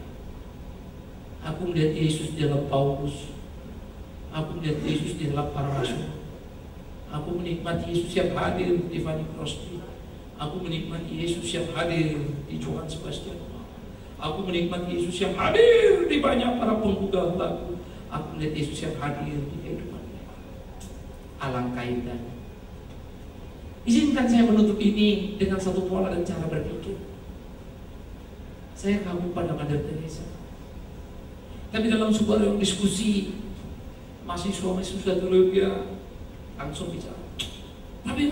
Aku melihat Yesus di dalam Paulus. Aku melihat Yesus di dalam para rasul. Aku menikmati Yesus yang hadir di Fanny Crosby. Aku menikmati Yesus yang hadir di Johann Sebastian. Aku menikmati Yesus yang hadir di banyak para penggugah lagu. Aku melihat Yesus yang hadir di kehidupan mereka. Alangkah indahnya. Izinkan saya menutup ini dengan satu pola dan cara berpikir. Saya kagum pada Mother Teresa. Tapi dalam sebuah diskusi, mahasiswa teologi langsung bicara, tapi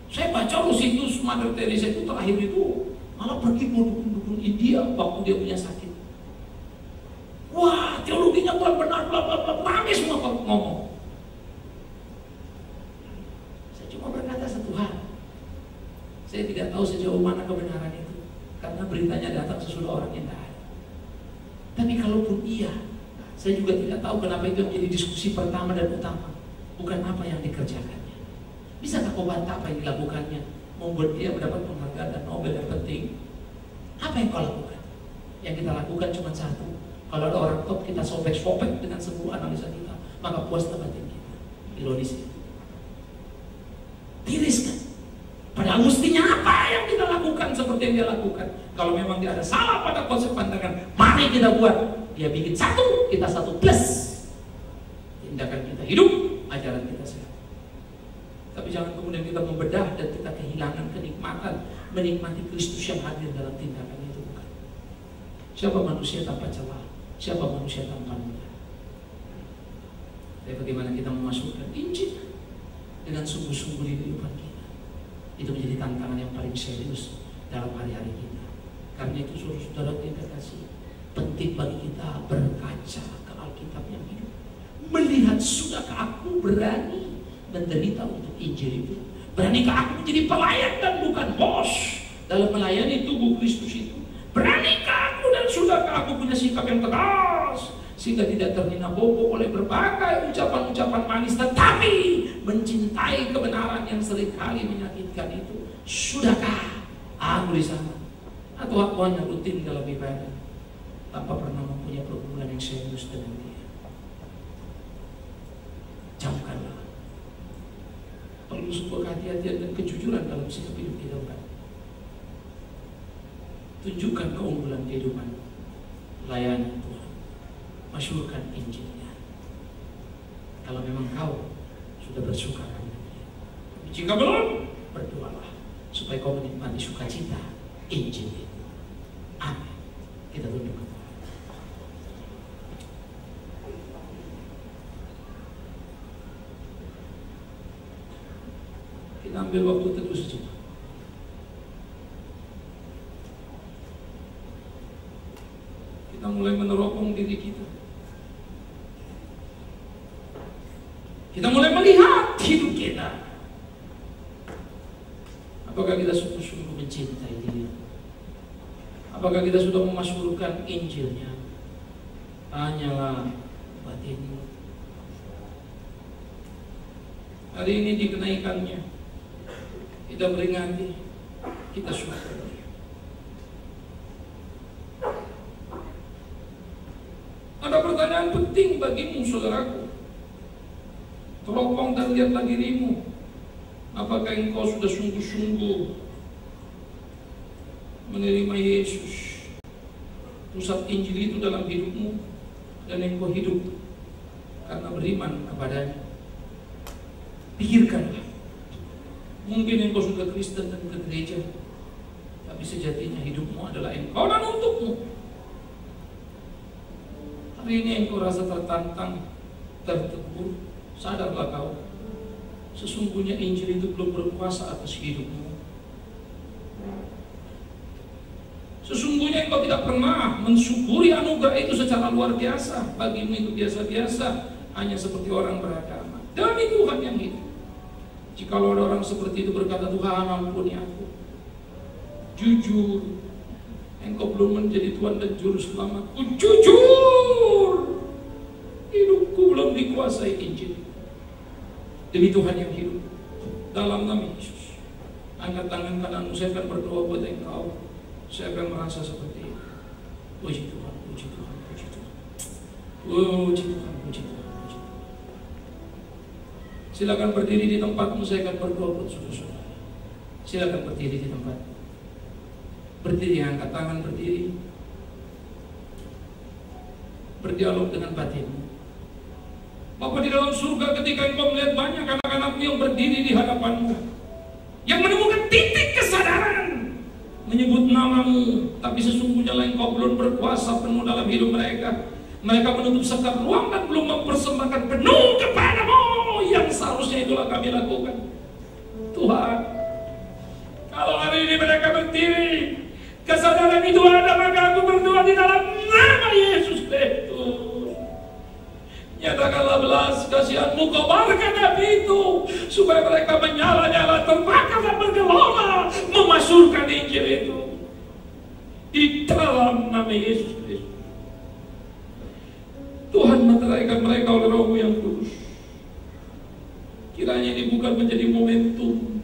saya baca loh situs Mother Teresa itu terakhir itu malah pergi ke dukun-dukun India waktu dia punya sakit. Wah, teologinya Tuhan benar, bla bla bla, nangis semua kalau ngomong. Saya cuma berkata satu hal, saya tidak tahu sejauh mana kebenaran itu, karena beritanya datang sesudah orang yang ada. Tapi kalaupun iya, saya juga tidak tahu kenapa itu menjadi diskusi pertama dan utama, bukan apa yang dikerjakannya. Bisakah kau bantah apa yang dilakukannya, membuat dia mendapat penghargaan dan Nobel yang penting? Apa yang kau lakukan? Yang kita lakukan cuma satu. Kalau ada orang top, kita sobek-sobek dengan seluruh analisa kita, maka puas batin kita. Ironis itu. Tiriskan. Padahal mestinya apa yang kita lakukan seperti yang dia lakukan. Kalau memang dia ada salah pada konsep pandangan, mari kita buat. Dia bikin satu, kita satu plus. Tindakan kita hidup, ajaran kita sehat. Tapi jangan kemudian kita membedah dan kita kehilangan kenikmatan menikmati Kristus yang hadir dalam tindakan itu, bukan. Siapa manusia tanpa celah? Siapa manusia tanpa noda? Tapi bagaimana kita memasukkan Injil dengan sungguh-sungguh di kehidupan kita? Itu menjadi tantangan yang paling serius dalam hari-hari kita. Karena itu saudara kita kasih, penting bagi kita berkaca ke Alkitab yang hidup, melihat sudahkah aku berani menderita untuk Injil itu? Beranikah aku menjadi pelayan dan bukan bos dalam melayani tubuh Kristus itu? Beranikah aku dan sudahkah aku punya sikap yang tegas sehingga tidak terhina bobok oleh berbagai ucapan-ucapan manis, tetapi mencintai kebenaran yang seringkali menyakitkan itu? Sudahkah aku di sana? Atau aku hanya rutin dalam ibadah tanpa pernah mempunyai pergumulan yang serius dengan Dia? Camkanlah. Perlu sebuah kehati-hatian dan kejujuran dalam sikap hidup kita, bukan? Tunjukkan keunggulan kehidupan, layani Tuhan, masyhurkan Injilnya. Kalau memang kau sudah bersuka karena Dia, jika belum, berdoalah supaya kau menikmati sukacita Injil itu. Amin. Kita tunduk. Kita ambil waktu teduh sejenak. Kita Tuhan mulai meneropong diri kita. Kita mulai melihat hidup kita. Apakah kita sungguh-sungguh mencintai Dia? Apakah kita sudah memasmurkan Injilnya? Tanyalah batinmu. Hari ini dikenaikannya, kita beringati, kita syukur. Ada pertanyaan penting bagimu, saudaraku. Teropong dan lihatlah dirimu. Apakah engkau sudah sungguh-sungguh menerima Yesus, pusat Injil itu dalam hidupmu, dan engkau hidup karena beriman kepadanya? Pikirkanlah. Mungkin engkau sudah Kristen dan ke gereja, tapi sejatinya hidupmu adalah engkau dan untukmu. Hari ini engkau rasa tertantang, tertegur. Sadarlah kau, sesungguhnya Injil itu belum berkuasa atas hidupmu. Sesungguhnya engkau tidak pernah mensyukuri anugerah itu secara luar biasa. Bagimu itu biasa-biasa, hanya seperti orang beragama. Demi Tuhan yang hidup. Jikalau ada orang seperti itu berkata, Tuhan ampuni aku, jujur, engkau belum menjadi Tuhan dan Juru Selamatku. Jujur, hidupku belum dikuasai Injil. Demi Tuhan yang hidup, dalam nama Yesus, angkat tangan kananmu, saya akan berdoa buat engkau. Saya akan merasa seperti ini. Puji Tuhan, puji Tuhan, puji Tuhan. Puji Tuhan, puji Tuhan, puji Tuhan. Silakan berdiri di tempatmu, saya akan berdoa buat saudara-saudara. Silakan berdiri di tempat. Berdiri, angkat tangan, berdiri. Berdialog dengan batinmu. Bapa di dalam surga, ketika engkau melihat banyak anak-anakmu yang berdiri di hadapanmu, yang menemukan titik kesadaran, menyebut namamu, tapi sesungguhnya engkau belum berkuasa penuh dalam hidup mereka. Mereka menutup sekar ruang dan belum mempersembahkan penuh kepadamu, yang seharusnya itulah kami lakukan. Tuhan, kalau hari ini mereka berdiri, kesadaran itu ada, maka aku berdoa di dalam nama Yesus Kristus. Nyatakanlah belas kasihan-Mu, kobarkan api itu, supaya mereka menyala-nyala, terbakar dan bergelora, memasyurkan Injil itu di dalam nama Yesus Kristus. Tuhan meteraikan mereka oleh Roh-Mu yang kudus. Kiranya ini bukan menjadi momentum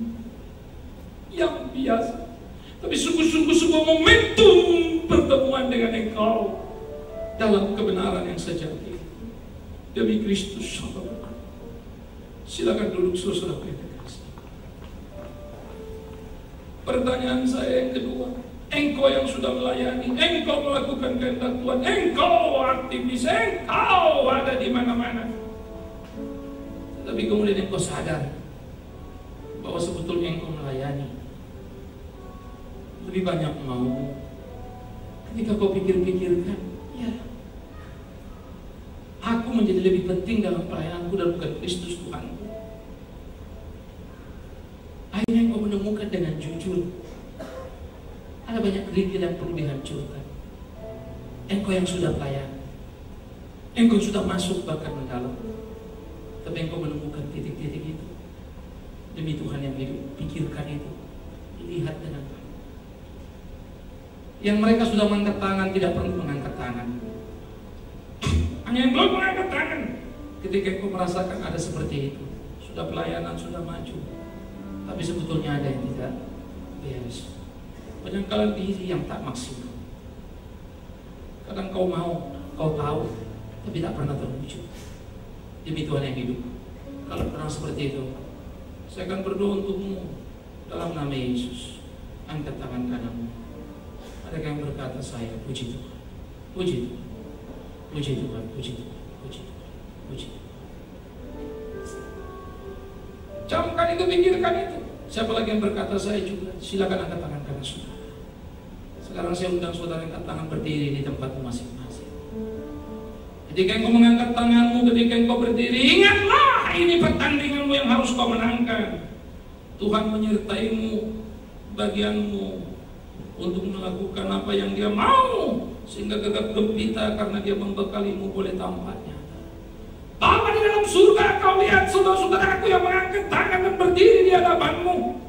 yang biasa, tapi sungguh-sungguh sebuah momentum pertemuan dengan Engkau dalam kebenaran yang sejati. Demi Kristus, saudara. Silakan duduk, saudara yang terkasih. Pertanyaan saya yang kedua, engkau yang sudah melayani, engkau melakukan kehendak Tuhan, engkau aktivis, engkau ada di mana-mana. Tapi kemudian engkau sadar bahwa sebetulnya engkau melayani lebih banyak mau. Ketika kau pikir-pikirkan, ya, aku menjadi lebih penting dalam pelayananku dan bukan Kristus Tuhanku. Akhirnya engkau menemukan dengan jujur, ada banyak kerikil yang perlu dihancurkan. Engkau yang sudah pelayan, engkau sudah masuk bahkan mendalam, tapi engkau menemukan titik-titik itu. Demi Tuhan yang hidup, pikirkan itu, lihat dengan baik. Yang mereka sudah mengangkat tangan tidak perlu mengangkat tangan. Hanya yang belum mengangkat tangan, ketika engkau merasakan ada seperti itu, sudah pelayanan, sudah maju, tapi sebetulnya ada yang tidak beres. Penyangkalan diri yang tak maksimal. Kadang kau mau, kau tahu, tapi tak pernah terwujud. Demi Tuhan yang hidup, kalau pernah seperti itu, saya akan berdoa untukmu dalam nama Yesus. Angkat tangan kananmu. Ada yang berkata, saya puji Tuhan, puji Tuhan, puji Tuhan, puji Tuhan, puji Tuhan, puji Tuhan. Camkan itu, pikirkan itu. Siapa lagi yang berkata saya juga? Silakan angkat tangan kanan saudara. Sekarang saya undang saudara angkat tangan berdiri di tempatmu masing-masing. Ketika engkau mengangkat tanganmu, ketika engkau berdiri, ingatlah ini pertandinganmu yang harus kau menangkan. Tuhan menyertaimu, bagianmu untuk melakukan apa yang dia mau, sehingga gegap gempita karena dia membekalimu boleh tampak nyata. Bapa di dalam surga, kau lihat saudara-saudaraku yang mengangkat tangan dan berdiri di hadapanmu.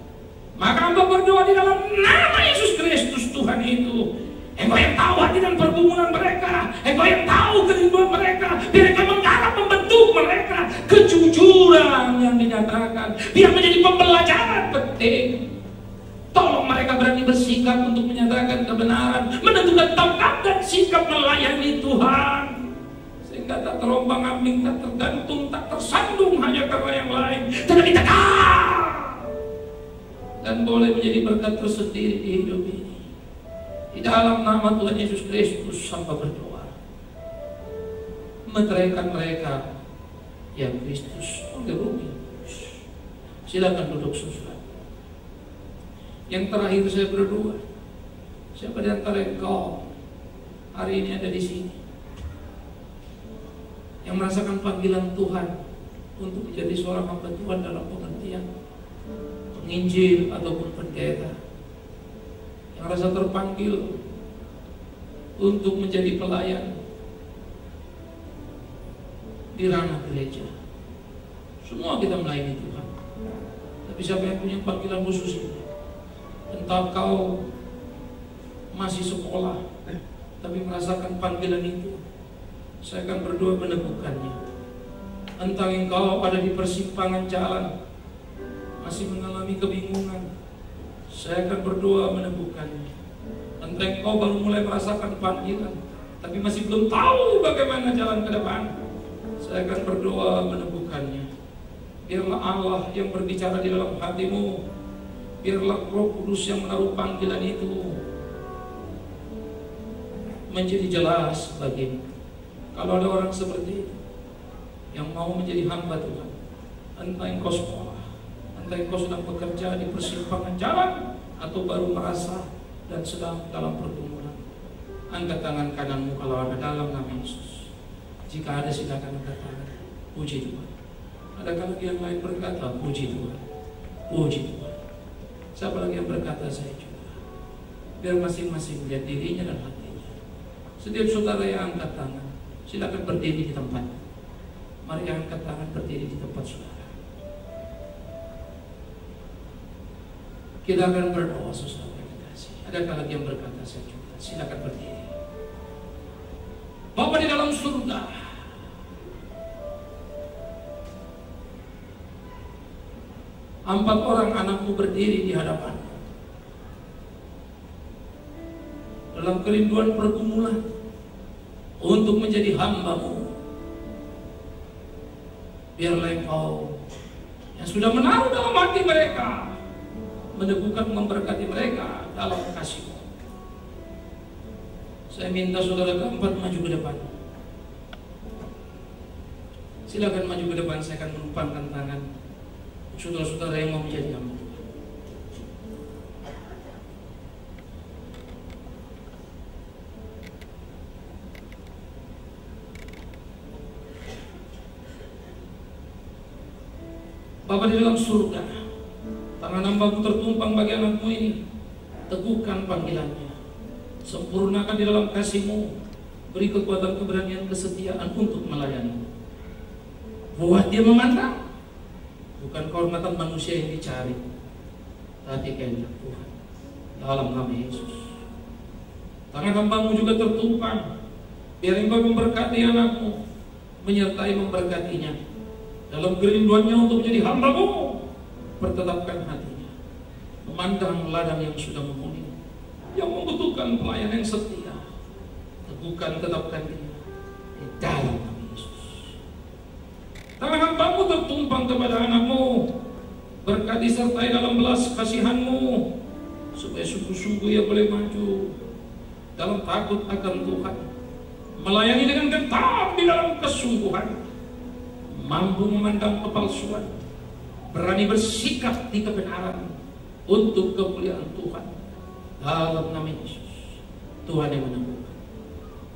Maka hamba berdoa di dalam nama Yesus Kristus Tuhan itu. Engkau yang tahu hati dan pergumulan mereka, Engkau yang tahu kerinduan mereka, biar Engkau menggarap membentuk mereka. Kejujuran yang dinyatakan biar menjadi pembelajaran penting. Tolong mereka berani bersikap untuk menyatakan kebenaran, menentukan tempat dan sikap melayani Tuhan, sehingga tak terombang-ambing, tak tergantung, tak tersandung hanya karena yang lain, tetapi tegak dan boleh menjadi berkat tersendiri di hidup ini. Di dalam nama Tuhan Yesus Kristus hamba berdoa, meteraikan mereka yang Kristus menggerupi. Silakan duduk saudara. Yang terakhir saya berdoa, siapa di antara engkau hari ini ada di sini yang merasakan panggilan Tuhan untuk menjadi seorang hamba Tuhan dalam pengertian penginjil ataupun pendeta, yang rasa terpanggil untuk menjadi pelayan di ranah gereja. Semua kita melayani Tuhan, tapi siapa yang punya panggilan khusus ini? Entah kau masih sekolah tapi merasakan panggilan itu, saya akan berdoa meneguhkannya. Entah engkau ada di persimpangan jalan masih mengalami kebingungan, saya akan berdoa meneguhkannya. Entah engkau baru mulai merasakan panggilan tapi masih belum tahu bagaimana jalan ke depan, saya akan berdoa meneguhkannya. Biarlah Allah yang berbicara di dalam hatimu, biarlah Roh Kudus yang menaruh panggilan itu menjadi jelas bagimu. Kalau ada orang seperti itu yang mau menjadi hamba Tuhan, entah engkau sekolah, entah engkau sedang bekerja di persimpangan jalan, atau baru merasa dan sedang dalam pergumulan, angkat tangan kananmu kalau ada dalam nama Yesus. Jika ada silakan angkat tangan. Puji Tuhan. Adakah lagi yang lain berkata puji Tuhan? Puji Tuhan. Siapa lagi yang berkata saya juga? Biar masing-masing melihat dirinya dan hatinya. Setiap saudara yang angkat tangan, silakan berdiri di tempat. Mari yang angkat tangan berdiri di tempat saudara. Kita akan berdoa saudara yang dikasihi. Adakah lagi yang berkata saya juga? Silakan berdiri. Bapa di dalam surga, empat orang anakmu berdiri di hadapanmu dalam kerinduan pergumulan untuk menjadi hamba-Mu. Biarlah Engkau yang sudah menaruh dalam hati mereka meneguhkan, memberkati mereka dalam kasih-Mu. Saya minta saudara keempat maju ke depan. Silakan maju ke depan, saya akan menumpangkan tangan saudara-saudara yang mau menjadi hamba Tuhan. Bapa di dalam surga, tangan hamba-Mu tertumpang bagi anakmu ini. Teguhkan panggilannya, sempurnakan di dalam kasih-Mu, beri kekuatan, keberanian, kesetiaan untuk melayani. Buat dia memandang bukan kehormatan manusia yang dicari, tapi kehendak Tuhan. Dalam nama Yesus, tangan hamba-Mu juga tertumpang, biar Engkau memberkati anakmu, menyertai memberkatinya dalam kerinduannya untuk menjadi hamba-Mu. Pertetapkan hatinya, memandang ladang yang sudah menguning, yang membutuhkan pelayan yang setia. Teguhkan, tetapkan dia di dalam nama Yesus. Tangan hamba-Mu tertumpang kepada anakmu, berkati sertai dalam belas kasihan-Mu, supaya sungguh-sungguh ia boleh maju dalam takut akan Tuhan, melayani dengan gentar di dalam kesungguhan, mampu memandang kepalsuan, berani bersikap di kebenaran untuk kemuliaan Tuhan. Dalam nama Yesus, Tuhan yang menemukan.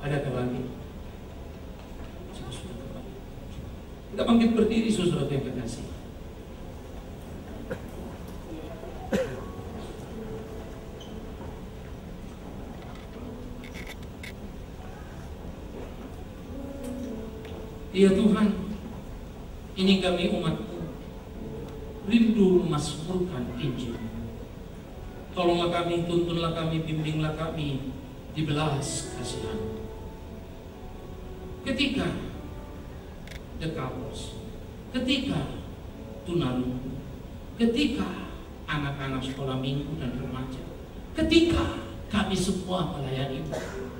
Adakah lagi? Kita bangkit berdiri saudara yang kekasih. Ya Tuhan, ini kami umat-Mu, rindu memasmurkan Injil. Tolonglah kami, tuntunlah kami, bimbinglah kami di belas kasihan. Ketika Dekapos, ketika tunarungu, ketika anak-anak sekolah minggu dan remaja, ketika kami semua melayani,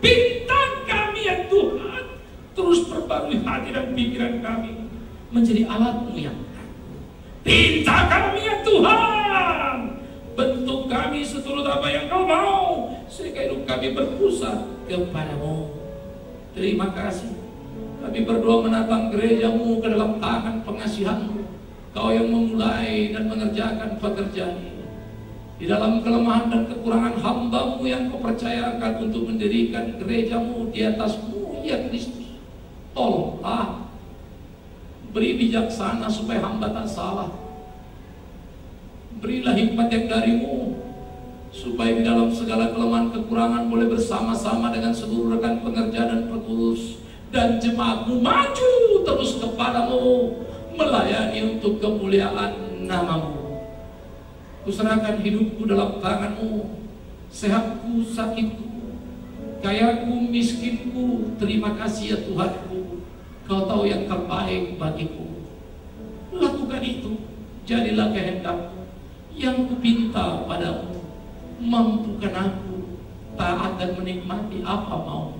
bintang kami ya Tuhan, terus perbarui hati dan pikiran kami menjadi alat-Mu yang pinta kami ya Tuhan, bentuk kami seturut apa yang Kau mau, sehingga hidup kami berpusat kepada-Mu. Terima kasih. Kami berdoa menatang gereja-Mu ke dalam tangan pengasihan-Mu. Kau yang memulai dan mengerjakan pekerjaan ini. Di dalam kelemahan dan kekurangan hamba-Mu yang Kau percayakan untuk mendirikan gereja-Mu di atas-Mu ya Kristus. Tolonglah, beri bijaksana supaya hamba tak salah. Berilah hikmat yang dari-Mu, supaya di dalam segala kelemahan kekurangan boleh bersama-sama dengan seluruh rekan pengerja dan pengurus dan jemaat-Mu maju terus kepada-Mu, melayani untuk kemuliaan nama-Mu. Kuserahkan hidupku dalam tangan-Mu, sehatku, sakitku, kayaku, miskinku. Terima kasih ya Tuhanku, Kau tahu yang terbaik bagiku. Lakukan itu, jadilah kehendak-Mu yang kupinta padamu. Mampukan aku taat dan menikmati apa mau.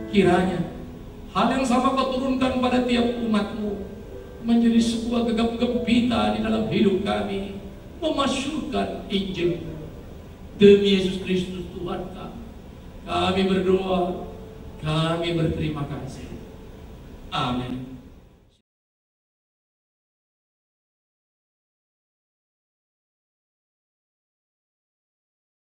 Kiranya hal yang sama Kau turunkan pada tiap umat-Mu, menjadi sebuah gegap gempita di dalam hidup kami, memasyurkan Injil. Demi Yesus Kristus Tuhan kami berdoa, kami berterima kasih. Amin.